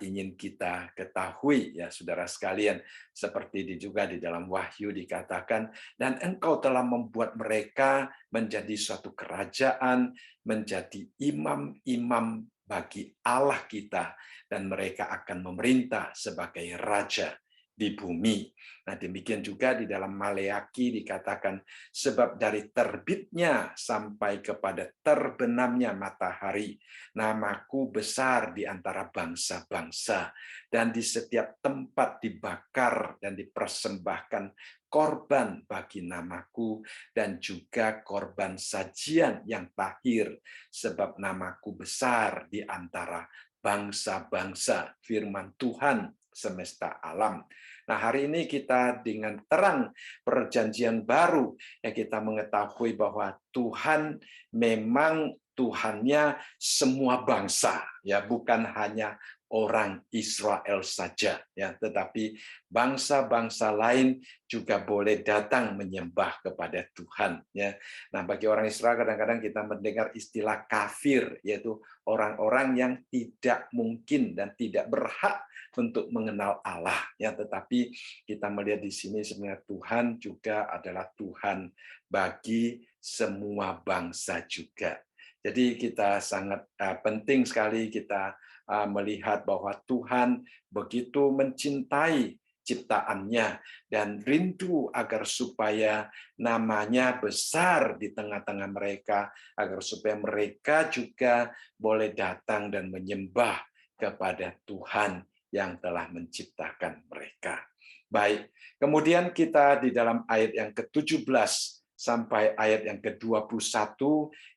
ingin kita ketahui ya saudara sekalian, seperti juga di dalam Wahyu dikatakan, dan engkau telah membuat mereka menjadi suatu kerajaan, menjadi imam-imam bagi Allah kita, dan mereka akan memerintah sebagai raja di bumi. Nah, demikian juga di dalam Maleaki dikatakan, sebab dari terbitnya sampai kepada terbenamnya matahari, namaku besar di antara bangsa-bangsa, dan di setiap tempat dibakar dan dipersembahkan korban bagi namaku, dan juga korban sajian yang tahir, sebab namaku besar di antara bangsa-bangsa, firman Tuhan semesta alam. Nah, hari ini kita dengan terang perjanjian baru yang kita mengetahui bahwa Tuhan memang Tuhannya semua bangsa, ya bukan hanya orang Israel saja, ya, tetapi bangsa-bangsa lain juga boleh datang menyembah kepada Tuhan, ya. Nah, bagi orang Israel kadang-kadang kita mendengar istilah kafir, yaitu orang-orang yang tidak mungkin dan tidak berhak untuk mengenal Allah, ya. Tetapi kita melihat di sini sebenarnya Tuhan juga adalah Tuhan bagi semua bangsa juga. Jadi kita sangat penting sekali kita melihat bahwa Tuhan begitu mencintai ciptaannya dan rindu agar supaya namanya besar di tengah-tengah mereka, agar supaya mereka juga boleh datang dan menyembah kepada Tuhan yang telah menciptakan mereka. Baik, kemudian kita di dalam ayat yang ke-17 sampai ayat yang ke-21,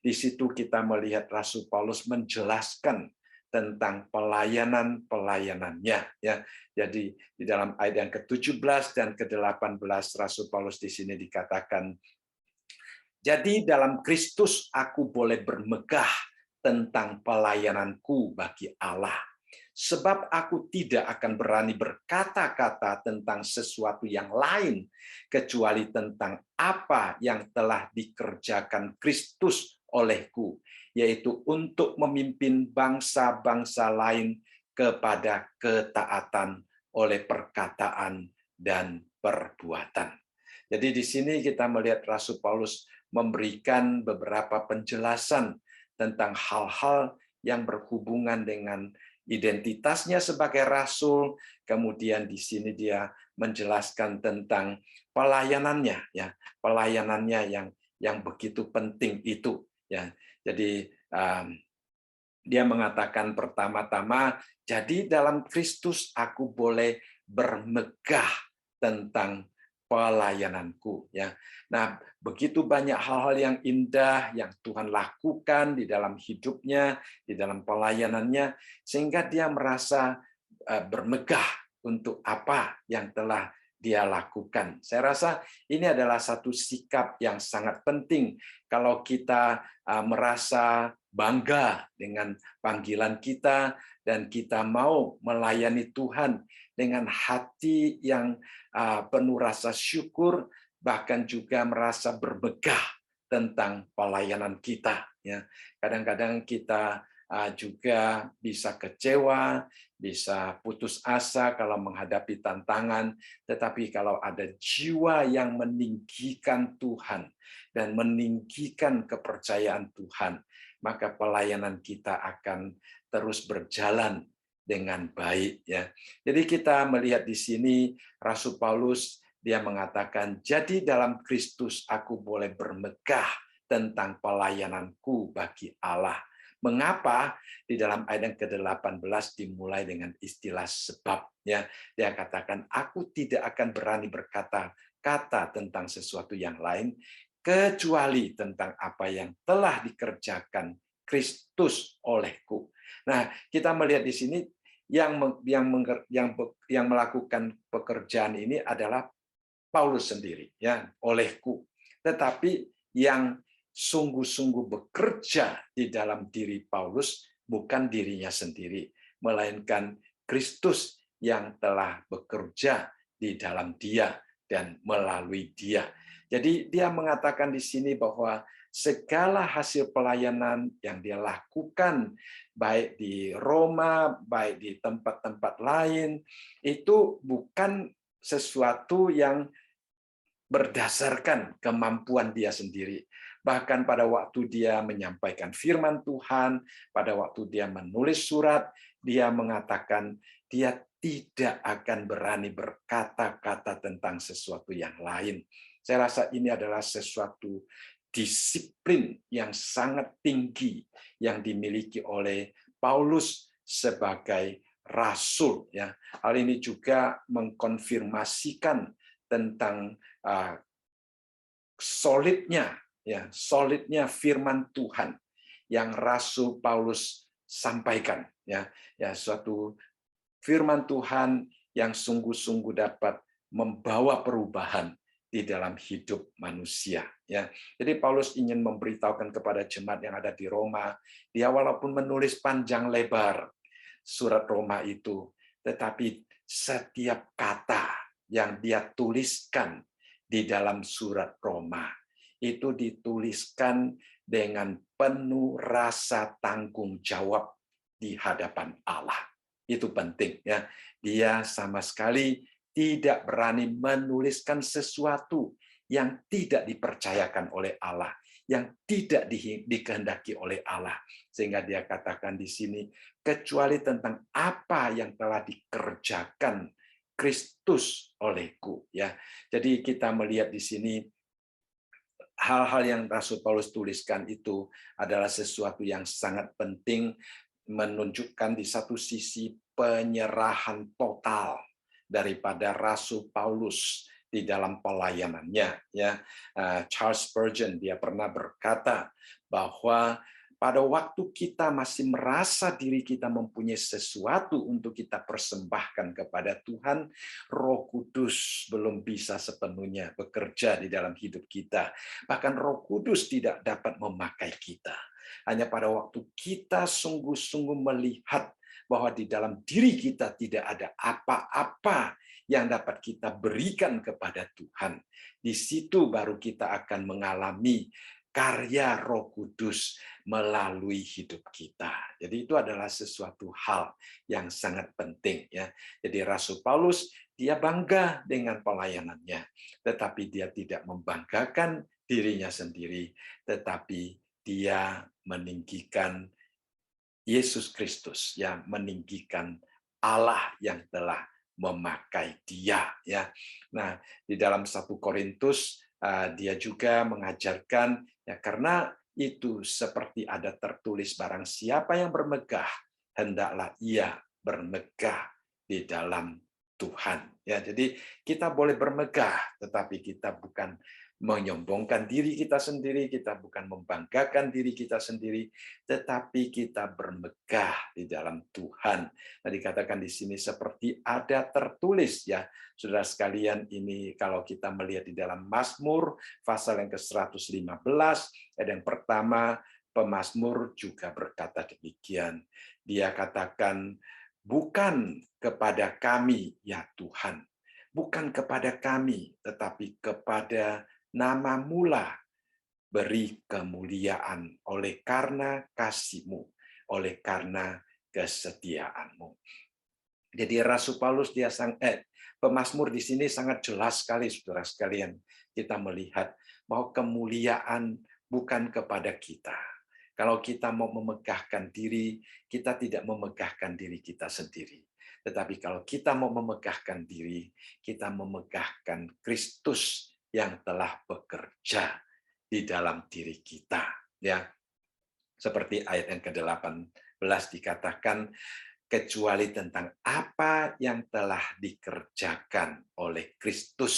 di situ kita melihat Rasul Paulus menjelaskan tentang pelayanannya, ya. Jadi di dalam ayat yang ke-17 dan ke-18 Rasul Paulus di sini dikatakan, jadi dalam Kristus aku boleh bermegah tentang pelayananku bagi Allah. Sebab aku tidak akan berani berkata-kata tentang sesuatu yang lain kecuali tentang apa yang telah dikerjakan Kristus olehku, yaitu untuk memimpin bangsa-bangsa lain kepada ketaatan oleh perkataan dan perbuatan. Jadi di sini kita melihat Rasul Paulus memberikan beberapa penjelasan tentang hal-hal yang berhubungan dengan identitasnya sebagai rasul, kemudian di sini dia menjelaskan tentang pelayanannya, ya, pelayanannya yang begitu penting itu, ya. Jadi dia mengatakan pertama-tama, jadi dalam Kristus aku boleh bermegah tentang pelayananku, ya. Nah, begitu banyak hal-hal yang indah yang Tuhan lakukan di dalam hidupnya, di dalam pelayanannya, sehingga dia merasa bermegah untuk apa yang telah dia lakukan. Saya rasa ini adalah satu sikap yang sangat penting kalau kita merasa bangga dengan panggilan kita dan kita mau melayani Tuhan dengan hati yang penuh rasa syukur, bahkan juga merasa bermegah tentang pelayanan kita. Ya, kadang-kadang kita juga bisa kecewa, bisa putus asa kalau menghadapi tantangan, tetapi kalau ada jiwa yang meninggikan Tuhan dan meninggikan kepercayaan Tuhan, maka pelayanan kita akan terus berjalan dengan baik, ya. Jadi kita melihat di sini Rasul Paulus dia mengatakan, jadi dalam Kristus aku boleh bermegah tentang pelayananku bagi Allah. Mengapa? Di dalam ayat yang ke-18 dimulai dengan istilah sebab, ya. Dia katakan, aku tidak akan berani berkata-kata tentang sesuatu yang lain kecuali tentang apa yang telah dikerjakan Kristus olehku. Nah, kita melihat di sini yang melakukan pekerjaan ini adalah Paulus sendiri, ya, olehku. Tetapi yang sungguh-sungguh bekerja di dalam diri Paulus bukan dirinya sendiri, melainkan Kristus yang telah bekerja di dalam dia dan melalui dia. Jadi dia mengatakan di sini bahwa segala hasil pelayanan yang dia lakukan, baik di Roma, baik di tempat-tempat lain, itu bukan sesuatu yang berdasarkan kemampuan dia sendiri. Bahkan pada waktu dia menyampaikan firman Tuhan, pada waktu dia menulis surat, dia mengatakan dia tidak akan berani berkata-kata tentang sesuatu yang lain. Saya rasa ini adalah sesuatu disiplin yang sangat tinggi yang dimiliki oleh Paulus sebagai rasul, ya. Hal ini juga mengkonfirmasikan tentang solidnya firman Tuhan yang Rasul Paulus sampaikan, ya suatu firman Tuhan yang sungguh-sungguh dapat membawa perubahan di dalam hidup manusia, ya. Jadi Paulus ingin memberitahukan kepada jemaat yang ada di Roma, dia walaupun menulis panjang lebar, surat Roma itu, tetapi setiap kata yang dia tuliskan di dalam surat Roma itu dituliskan dengan penuh rasa tanggung jawab di hadapan Allah. Itu penting ya. Dia sama sekali tidak berani menuliskan sesuatu yang tidak dipercayakan oleh Allah, yang tidak dikehendaki oleh Allah. Sehingga dia katakan di sini, kecuali tentang apa yang telah dikerjakan Kristus olehku. Ya, jadi kita melihat di sini hal-hal yang Rasul Paulus tuliskan itu adalah sesuatu yang sangat penting, menunjukkan di satu sisi penyerahan total daripada Rasul Paulus di dalam pelayanannya. Ya, Charles Spurgeon dia pernah berkata bahwa pada waktu kita masih merasa diri kita mempunyai sesuatu untuk kita persembahkan kepada Tuhan, Roh Kudus belum bisa sepenuhnya bekerja di dalam hidup kita. Bahkan Roh Kudus tidak dapat memakai kita. Hanya pada waktu kita sungguh-sungguh melihat bahwa di dalam diri kita tidak ada apa-apa yang dapat kita berikan kepada Tuhan. Di situ baru kita akan mengalami karya Roh Kudus melalui hidup kita. Jadi itu adalah sesuatu hal yang sangat penting ya. Jadi Rasul Paulus dia bangga dengan pelayanannya, tetapi dia tidak membanggakan dirinya sendiri, tetapi dia meninggikan Yesus Kristus, yang meninggikan Allah yang telah memakai dia ya. Nah, di dalam 1 Korintus dia juga mengajarkan ya, karena itu seperti ada tertulis, barang siapa yang bermegah hendaklah ia bermegah di dalam Tuhan ya. Jadi kita boleh bermegah, tetapi kita bukan menyombongkan diri kita sendiri, kita bukan membanggakan diri kita sendiri, tetapi kita bermegah di dalam Tuhan. Nah, dikatakan di sini seperti ada tertulis ya, saudara sekalian. Ini kalau kita melihat di dalam Mazmur pasal yang ke-115 ayat yang pertama, pemazmur juga berkata demikian. Dia katakan, bukan kepada kami ya Tuhan, bukan kepada kami, tetapi kepada nama-Mu-lah beri kemuliaan oleh karena kasih-Mu, oleh karena kesetiaan-Mu. Jadi Rasul Paulus pemazmur di sini sangat jelas sekali, saudara sekalian. Kita melihat bahwa kemuliaan bukan kepada kita. Kalau kita mau memegahkan diri, kita tidak memegahkan diri kita sendiri. Tetapi kalau kita mau memegahkan diri, kita memegahkan Kristus yang telah bekerja di dalam diri kita. Ya, seperti ayat yang ke-18 dikatakan, kecuali tentang apa yang telah dikerjakan oleh Kristus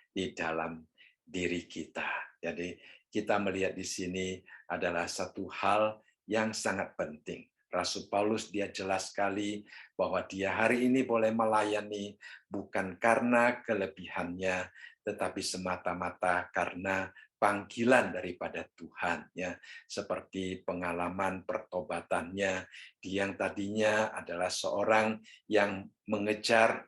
di dalam diri kita. Jadi kita melihat di sini adalah satu hal yang sangat penting. Rasul Paulus dia jelas sekali bahwa dia hari ini boleh melayani bukan karena kelebihannya, tetapi semata-mata karena panggilan daripada Tuhan ya, seperti pengalaman pertobatannya. Dia yang tadinya adalah seorang yang mengejar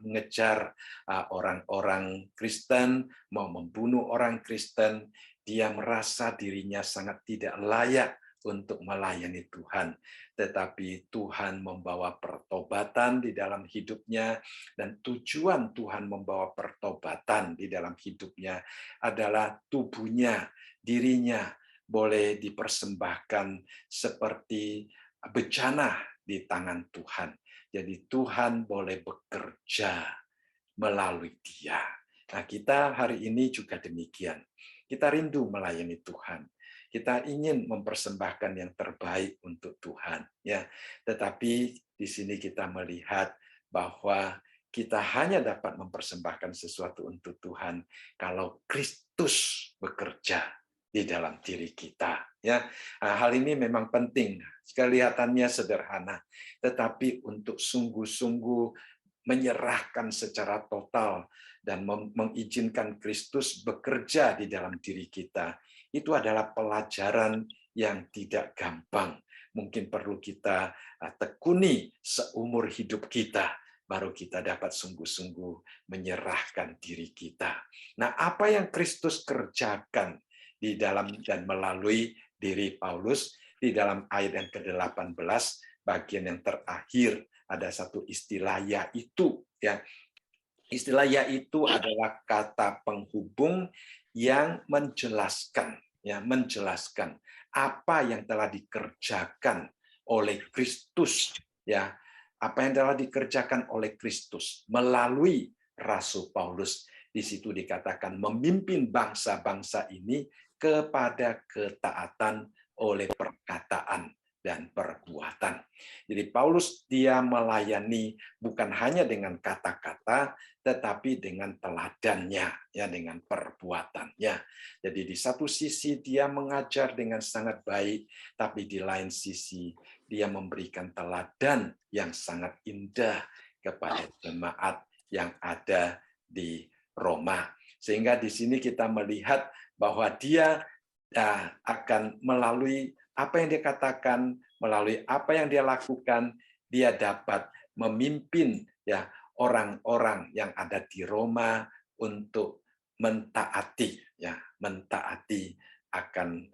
orang-orang Kristen, mau membunuh orang Kristen, dia merasa dirinya sangat tidak layak untuk melayani Tuhan, tetapi Tuhan membawa pertobatan di dalam hidupnya, dan tujuan Tuhan membawa pertobatan di dalam hidupnya adalah tubuhnya, dirinya boleh dipersembahkan seperti bejana di tangan Tuhan. Jadi Tuhan boleh bekerja melalui dia. Nah, kita hari ini juga demikian. Kita rindu melayani Tuhan. Kita ingin mempersembahkan yang terbaik untuk Tuhan, ya. Tetapi di sini kita melihat bahwa kita hanya dapat mempersembahkan sesuatu untuk Tuhan kalau Kristus bekerja di dalam diri kita, ya. Hal ini memang penting. Kelihatannya sederhana, tetapi untuk sungguh-sungguh menyerahkan secara total dan mengizinkan Kristus bekerja di dalam diri kita, itu adalah pelajaran yang tidak gampang. mungkin perlu kita tekuni seumur hidup kita, baru kita dapat sungguh-sungguh menyerahkan diri kita. Nah, apa yang Kristus kerjakan di dalam dan melalui diri Paulus di dalam ayat yang ke-18, bagian yang terakhir ada satu istilah yaitu, ya. Istilah yaitu adalah kata penghubung yang menjelaskan, ya, menjelaskan apa yang telah dikerjakan oleh Kristus, ya, apa yang telah dikerjakan oleh Kristus melalui Rasul Paulus. Di situ dikatakan memimpin bangsa-bangsa ini kepada ketaatan oleh perkataan dan perbuatan. Jadi Paulus dia melayani bukan hanya dengan kata-kata, tetapi dengan teladannya, ya, dengan perbuatannya. Jadi di satu sisi dia mengajar dengan sangat baik, tapi di lain sisi dia memberikan teladan yang sangat indah kepada jemaat yang ada di Roma. Sehingga di sini kita melihat bahwa dia akan melalui apa yang dia katakan, melalui apa yang dia lakukan, dia dapat memimpin, ya, orang-orang yang ada di Roma untuk mentaati, ya, mentaati akan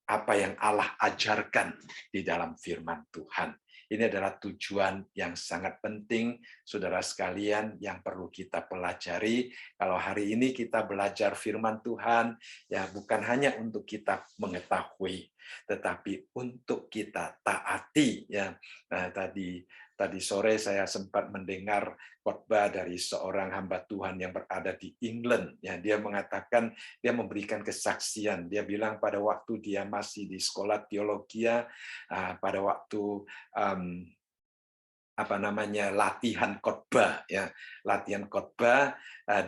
apa yang Allah ajarkan di dalam firman Tuhan. Ini adalah tujuan yang sangat penting, saudara sekalian, yang perlu kita pelajari. Kalau hari ini kita belajar firman Tuhan, ya, bukan hanya untuk kita mengetahui, tetapi untuk kita taati, ya. Nah, tadi sore saya sempat mendengar khotbah dari seorang hamba Tuhan yang berada di England, ya. Dia mengatakan, dia memberikan kesaksian. Dia bilang pada waktu dia masih di sekolah teologi, pada waktu latihan khotbah, ya, latihan khotbah,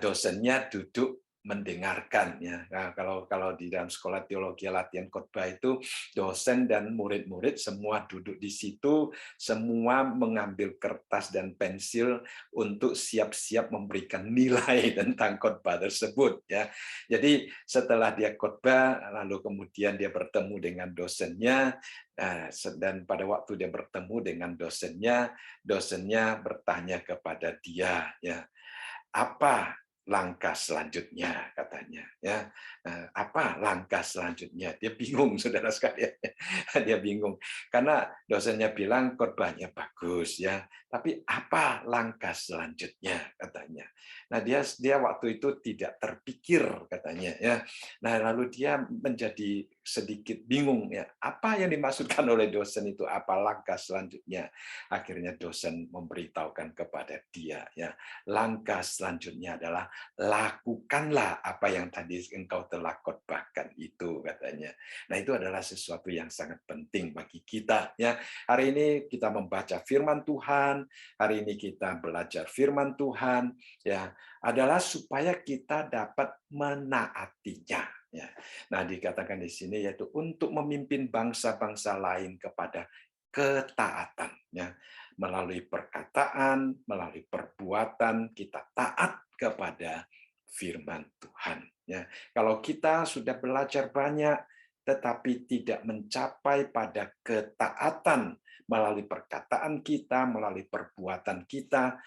dosennya duduk mendengarkan, ya. Nah, kalau di dalam sekolah teologi latihan khotbah itu dosen dan murid-murid semua duduk di situ, semua mengambil kertas dan pensil untuk siap-siap memberikan nilai tentang khotbah tersebut, ya. Jadi setelah dia khotbah, lalu kemudian dia bertemu dengan dosennya, dan pada waktu dia bertemu dengan dosennya bertanya kepada dia, ya, apa langkah selanjutnya, katanya, ya. Apa langkah selanjutnya? Dia bingung, saudara sekalian. Dia bingung karena dosennya bilang khotbahnya bagus, ya, tapi apa langkah selanjutnya, katanya. Nah, dia waktu itu tidak terpikir, katanya, ya. Nah, lalu dia menjadi sedikit bingung, ya, apa yang dimaksudkan oleh dosen itu, apa langkah selanjutnya. Akhirnya dosen memberitahukan kepada dia, ya, langkah selanjutnya adalah lakukanlah apa yang tadi engkau telah khotbahkan itu, katanya. Nah, itu adalah sesuatu yang sangat penting bagi kita, ya. Hari ini kita membaca firman Tuhan, hari ini kita belajar firman Tuhan, ya, adalah supaya kita dapat menaatinya, ya. Nah, dikatakan di sini yaitu untuk memimpin bangsa-bangsa lain kepada ketaatan, ya. Melalui perkataan, melalui perbuatan kita taat kepada firman Tuhan, ya. Kalau kita sudah belajar banyak tetapi tidak mencapai pada ketaatan melalui perkataan kita, melalui perbuatan kita,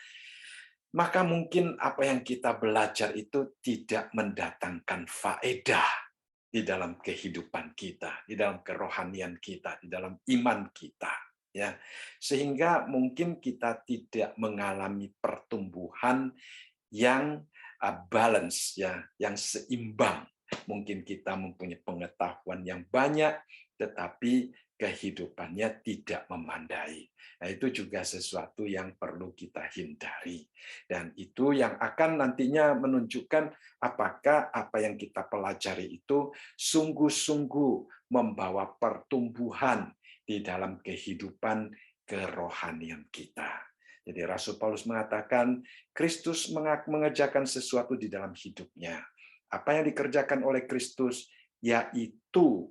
maka mungkin apa yang kita belajar itu tidak mendatangkan faedah di dalam kehidupan kita, di dalam kerohanian kita, di dalam iman kita, ya. Sehingga mungkin kita tidak mengalami pertumbuhan yang balance, ya, yang seimbang. Mungkin kita mempunyai pengetahuan yang banyak, tetapi kehidupannya tidak memandai. Nah, itu juga sesuatu yang perlu kita hindari. Dan itu yang akan nantinya menunjukkan apakah apa yang kita pelajari itu sungguh-sungguh membawa pertumbuhan di dalam kehidupan kerohanian kita. Jadi Rasul Paulus mengatakan Kristus mengerjakan sesuatu di dalam hidupnya. Apa yang dikerjakan oleh Kristus yaitu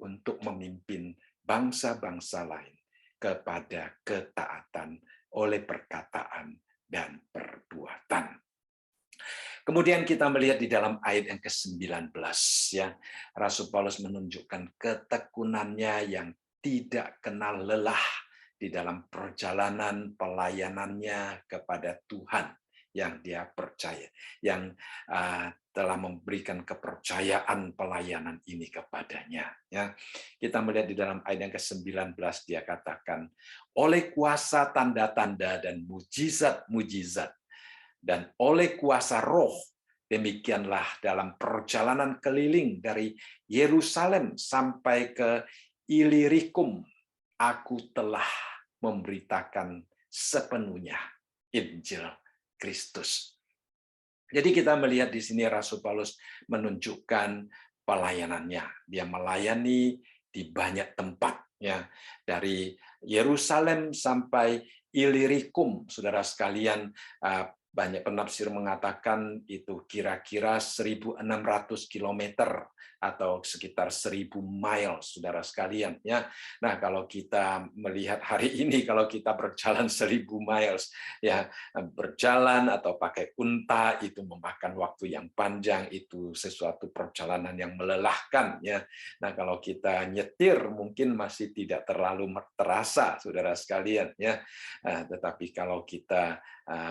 untuk memimpin bangsa-bangsa lain kepada ketaatan oleh perkataan dan perbuatan. Kemudian kita melihat di dalam ayat yang ke-19, ya, Rasul Paulus menunjukkan ketekunannya yang tidak kenal lelah di dalam perjalanan pelayanannya kepada Tuhan yang dia percaya, yang telah memberikan kepercayaan pelayanan ini kepadanya. Ya, kita melihat di dalam ayat yang ke-19 dia katakan, oleh kuasa tanda-tanda dan mujizat-mujizat dan oleh kuasa Roh, demikianlah dalam perjalanan keliling dari Yerusalem sampai ke Ilirikum, aku telah memberitakan sepenuhnya Injil Kristus. Jadi kita melihat di sini Rasul Paulus menunjukkan pelayanannya. Dia melayani di banyak tempat, ya, dari Yerusalem sampai Ilirikum, saudara sekalian. Banyak penafsir mengatakan itu kira-kira 1.600 kilometer atau sekitar 1.000 mile, saudara sekalian. Ya, nah kalau kita melihat hari ini, kalau kita berjalan 1.000 miles, ya berjalan atau pakai unta itu memakan waktu yang panjang, itu sesuatu perjalanan yang melelahkan. Ya, nah kalau kita nyetir mungkin masih tidak terlalu terasa, saudara sekalian. Ya, tetapi kalau kita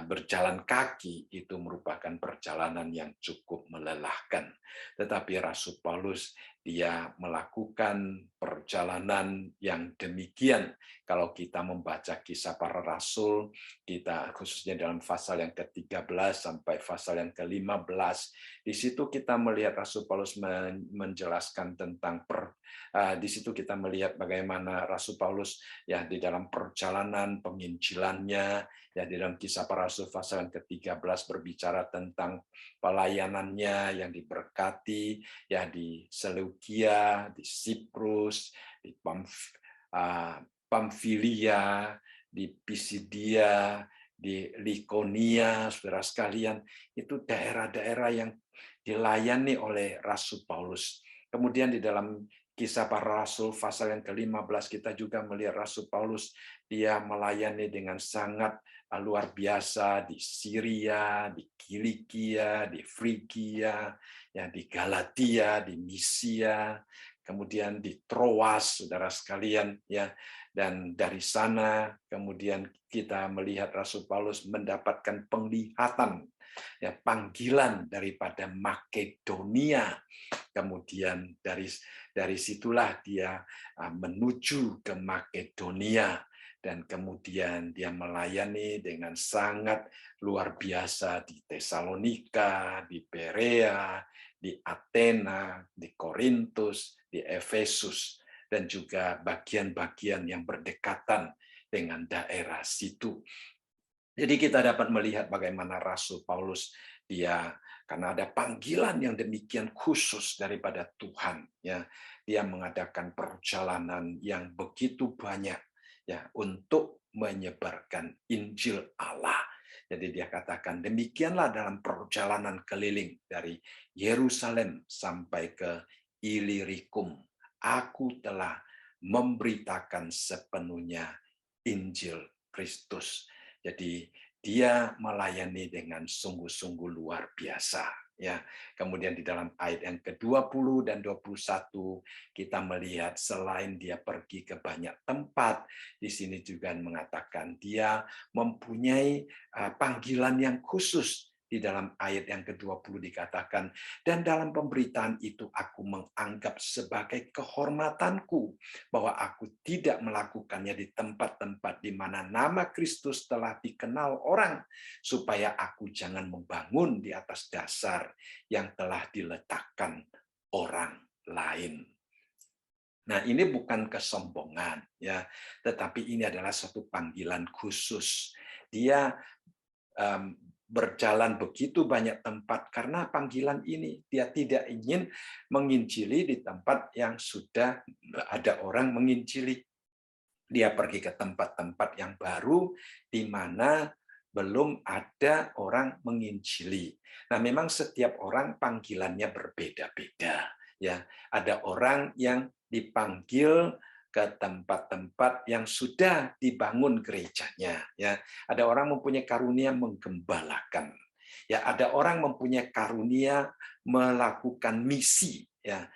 berjalan kaki itu merupakan perjalanan yang cukup melelahkan. Tetapi Rasul Paulus dia melakukan perjalanan yang demikian. Kalau kita membaca kisah para rasul, kita khususnya dalam pasal yang ke-13 sampai pasal yang ke-15, di situ kita melihat Rasul Paulus menjelaskan tentang di situ kita melihat bagaimana Rasul Paulus ya di dalam perjalanan penginjilannya, ya di dalam kisah para rasul pasal yang ke-13 berbicara tentang pelayanannya yang diberkati ya di Seleukia, di Siprus, di Pamfilia, di Pisidia, di Likonia, saudara sekalian, itu daerah-daerah yang dilayani oleh Rasul Paulus. Kemudian di dalam kisah para rasul pasal yang ke-15 kita juga melihat Rasul Paulus dia melayani dengan sangat luar biasa di Syria, di Kilikia, di Frigia, ya di Galatia, di Misia, kemudian di Troas, saudara sekalian, ya. Dan dari sana kemudian kita melihat Rasul Paulus mendapatkan penglihatan, ya panggilan daripada Makedonia. Kemudian dari situlah dia menuju ke Makedonia dan kemudian dia melayani dengan sangat luar biasa di Tesalonika, di Berea, di Athena, di Korintus, di Efesus, dan juga bagian-bagian yang berdekatan dengan daerah situ. Jadi kita dapat melihat bagaimana Rasul Paulus dia karena ada panggilan yang demikian khusus daripada Tuhan, ya dia mengadakan perjalanan yang begitu banyak ya untuk menyebarkan Injil Allah. Jadi dia katakan demikianlah dalam perjalanan keliling dari Yerusalem sampai ke Ilirikum, aku telah memberitakan sepenuhnya Injil Kristus. Jadi dia melayani dengan sungguh-sungguh luar biasa. Ya, kemudian di dalam ayat yang ke-20 dan 21 kita melihat selain dia pergi ke banyak tempat, di sini juga mengatakan dia mempunyai panggilan yang khusus. Di dalam ayat yang ke-20 dikatakan, dan dalam pemberitaan itu aku menganggap sebagai kehormatanku bahwa aku tidak melakukannya di tempat-tempat di mana nama Kristus telah dikenal orang, supaya aku jangan membangun di atas dasar yang telah diletakkan orang lain. Nah, ini bukan kesombongan, ya, tetapi ini adalah suatu panggilan khusus. Dia berjalan begitu banyak tempat karena panggilan ini. Dia tidak ingin menginjili di tempat yang sudah ada orang menginjili. Dia pergi ke tempat-tempat yang baru di mana belum ada orang menginjili. Nah, memang setiap orang panggilannya berbeda-beda, ya. Ada orang yang dipanggil ke tempat-tempat yang sudah dibangun gerejanya, ya. Ada orang mempunyai karunia menggembalakan. Ya, ada orang mempunyai karunia melakukan misi, ya,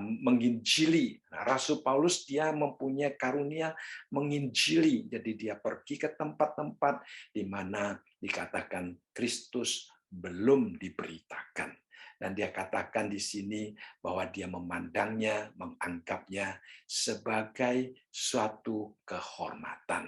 menginjili. Nah, Rasul Paulus dia mempunyai karunia menginjili, jadi dia pergi ke tempat-tempat di mana dikatakan Kristus belum diberitakan. Dan dia katakan di sini bahwa dia memandangnya, menganggapnya sebagai suatu kehormatan.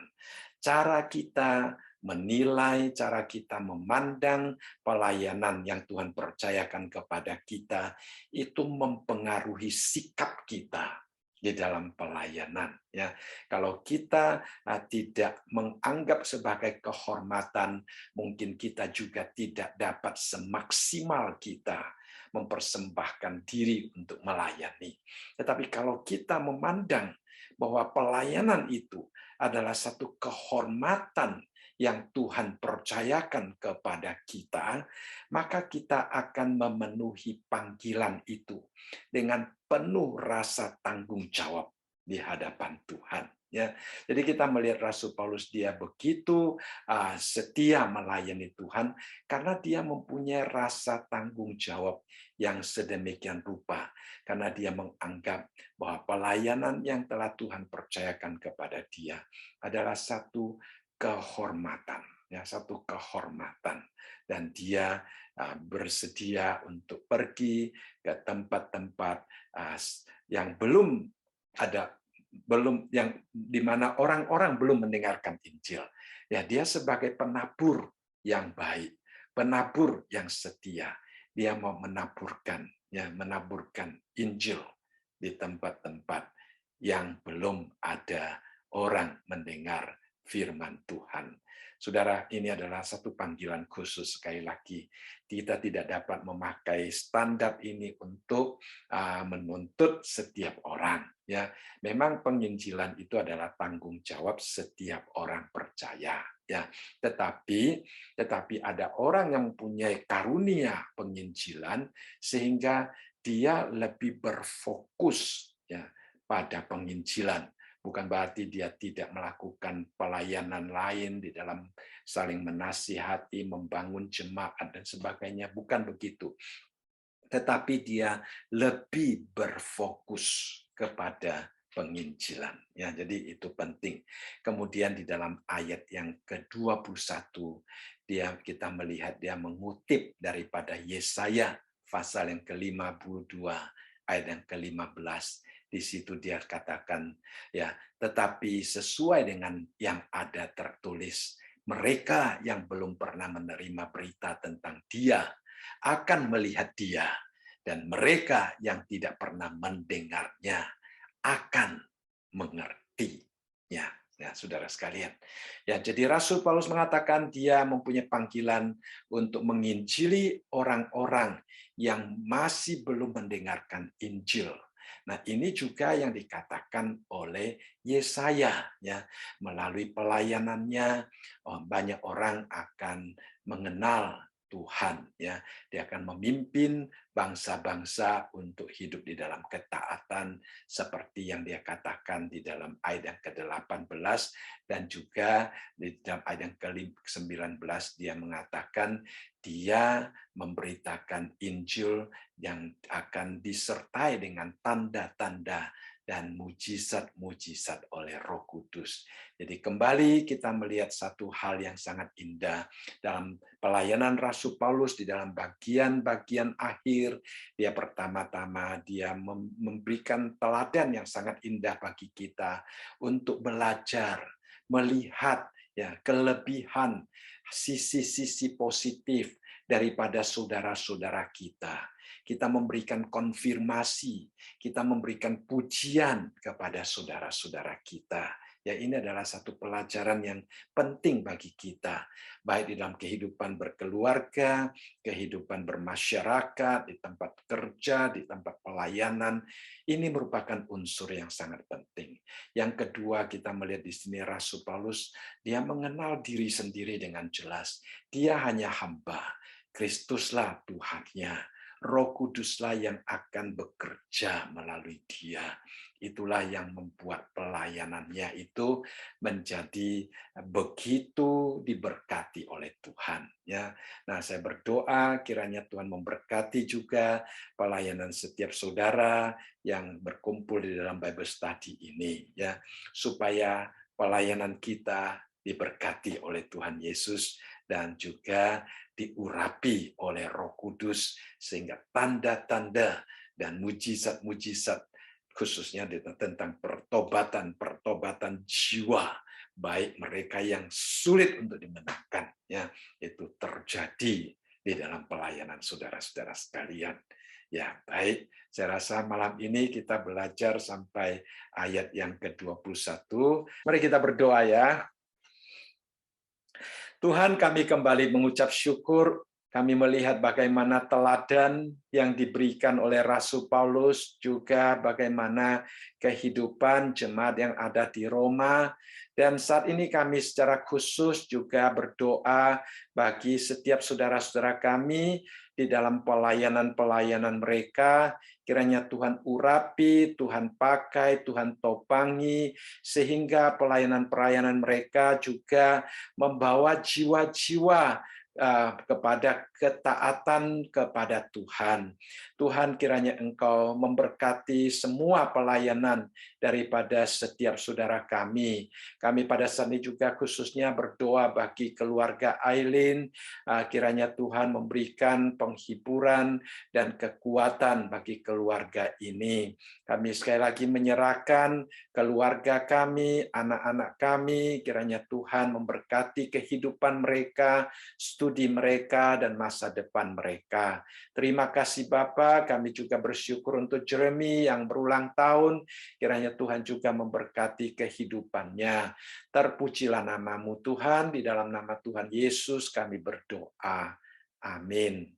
Cara kita menilai, cara kita memandang pelayanan yang Tuhan percayakan kepada kita itu mempengaruhi sikap kita di dalam pelayanan, ya. Kalau kita tidak menganggap sebagai kehormatan, mungkin kita juga tidak dapat semaksimal kita mempersembahkan diri untuk melayani. Tetapi kalau kita memandang bahwa pelayanan itu adalah satu kehormatan yang Tuhan percayakan kepada kita, maka kita akan memenuhi panggilan itu dengan penuh rasa tanggung jawab di hadapan Tuhan. Ya, jadi kita melihat Rasul Paulus dia begitu setia melayani Tuhan karena dia mempunyai rasa tanggung jawab yang sedemikian rupa, karena dia menganggap bahwa pelayanan yang telah Tuhan percayakan kepada dia adalah satu kehormatan, ya, satu kehormatan, dan dia bersedia untuk pergi ke tempat-tempat yang belum ada, yang di mana orang-orang belum mendengarkan Injil. Ya, dia sebagai penabur yang baik, penabur yang setia. Dia mau menaburkan Injil di tempat-tempat yang belum ada orang mendengar firman Tuhan. Saudara, ini adalah satu panggilan khusus. Sekali lagi, kita tidak dapat memakai standar ini untuk menuntut setiap orang. Ya, memang penginjilan itu adalah tanggung jawab setiap orang percaya. Ya, tetapi ada orang yang mempunyai karunia penginjilan sehingga dia lebih berfokus, ya, pada penginjilan. Bukan berarti dia tidak melakukan pelayanan lain di dalam saling menasihati, membangun jemaat, dan sebagainya. Bukan begitu. Tetapi dia lebih berfokus kepada penginjilan. Ya, jadi itu penting. Kemudian di dalam ayat yang ke-21, kita melihat dia mengutip daripada Yesaya pasal yang ke-52, ayat yang ke-15. Di situ dia katakan, ya, tetapi sesuai dengan yang ada tertulis, mereka yang belum pernah menerima berita tentang Dia akan melihat Dia, dan mereka yang tidak pernah mendengarnya akan mengertinya. Ya, saudara sekalian. Ya, jadi Rasul Paulus mengatakan dia mempunyai panggilan untuk menginjili orang-orang yang masih belum mendengarkan Injil. Nah, ini juga yang dikatakan oleh Yesaya, ya. Melalui pelayanannya banyak orang akan mengenal Tuhan, ya. Dia akan memimpin bangsa-bangsa untuk hidup di dalam ketaatan seperti yang dia katakan di dalam ayat yang ke-18, dan juga di dalam ayat yang ke-19 dia mengatakan dia memberitakan Injil yang akan disertai dengan tanda-tanda dan mujizat-mujizat oleh Roh Kudus. Jadi kembali kita melihat satu hal yang sangat indah dalam pelayanan Rasul Paulus di dalam bagian-bagian akhir. Dia pertama-tama dia memberikan teladan yang sangat indah bagi kita untuk belajar, melihat, ya, kelebihan, sisi-sisi positif daripada saudara-saudara kita. Kita memberikan konfirmasi, kita memberikan pujian kepada saudara-saudara kita. Ya, ini adalah satu pelajaran yang penting bagi kita, baik di dalam kehidupan berkeluarga, kehidupan bermasyarakat, di tempat kerja, di tempat pelayanan. Ini merupakan unsur yang sangat penting. Yang kedua, kita melihat di sini Rasul Paulus, dia mengenal diri sendiri dengan jelas. Dia hanya hamba, Kristuslah Tuhannya. Roh Kuduslah yang akan bekerja melalui dia. Itulah yang membuat pelayanannya itu menjadi begitu diberkati oleh Tuhan. Ya, nah saya berdoa kiranya Tuhan memberkati juga pelayanan setiap saudara yang berkumpul di dalam Bible Study ini, ya, supaya pelayanan kita diberkati oleh Tuhan Yesus dan juga diurapi oleh Roh Kudus sehingga tanda-tanda dan mujizat-mujizat khususnya tentang pertobatan jiwa, baik mereka yang sulit untuk dimenangkan, ya, itu terjadi di dalam pelayanan saudara-saudara sekalian. Ya, baik. Saya rasa malam ini kita belajar sampai ayat yang ke-21. Mari kita berdoa ya. Tuhan, kami kembali mengucap syukur. Kami melihat bagaimana teladan yang diberikan oleh Rasul Paulus, juga bagaimana kehidupan jemaat yang ada di Roma. Dan saat ini kami secara khusus juga berdoa bagi setiap saudara-saudara kami di dalam pelayanan-pelayanan mereka. Kiranya Tuhan urapi, Tuhan pakai, Tuhan topangi, sehingga pelayanan-pelayanan mereka juga membawa jiwa-jiwa kepada ketaatan kepada Tuhan. Tuhan, kiranya Engkau memberkati semua pelayanan daripada setiap saudara kami. Kami pada saat ini juga khususnya berdoa bagi keluarga Aileen, kiranya Tuhan memberikan penghiburan dan kekuatan bagi keluarga ini. Kami sekali lagi menyerahkan keluarga kami, anak-anak kami, kiranya Tuhan memberkati kehidupan mereka, studi mereka, dan masa depan mereka. Terima kasih Bapa, kami juga bersyukur untuk Jeremy yang berulang tahun, kiranya Tuhan juga memberkati kehidupannya. Terpujilah namamu Tuhan, di dalam nama Tuhan Yesus kami berdoa. Amin.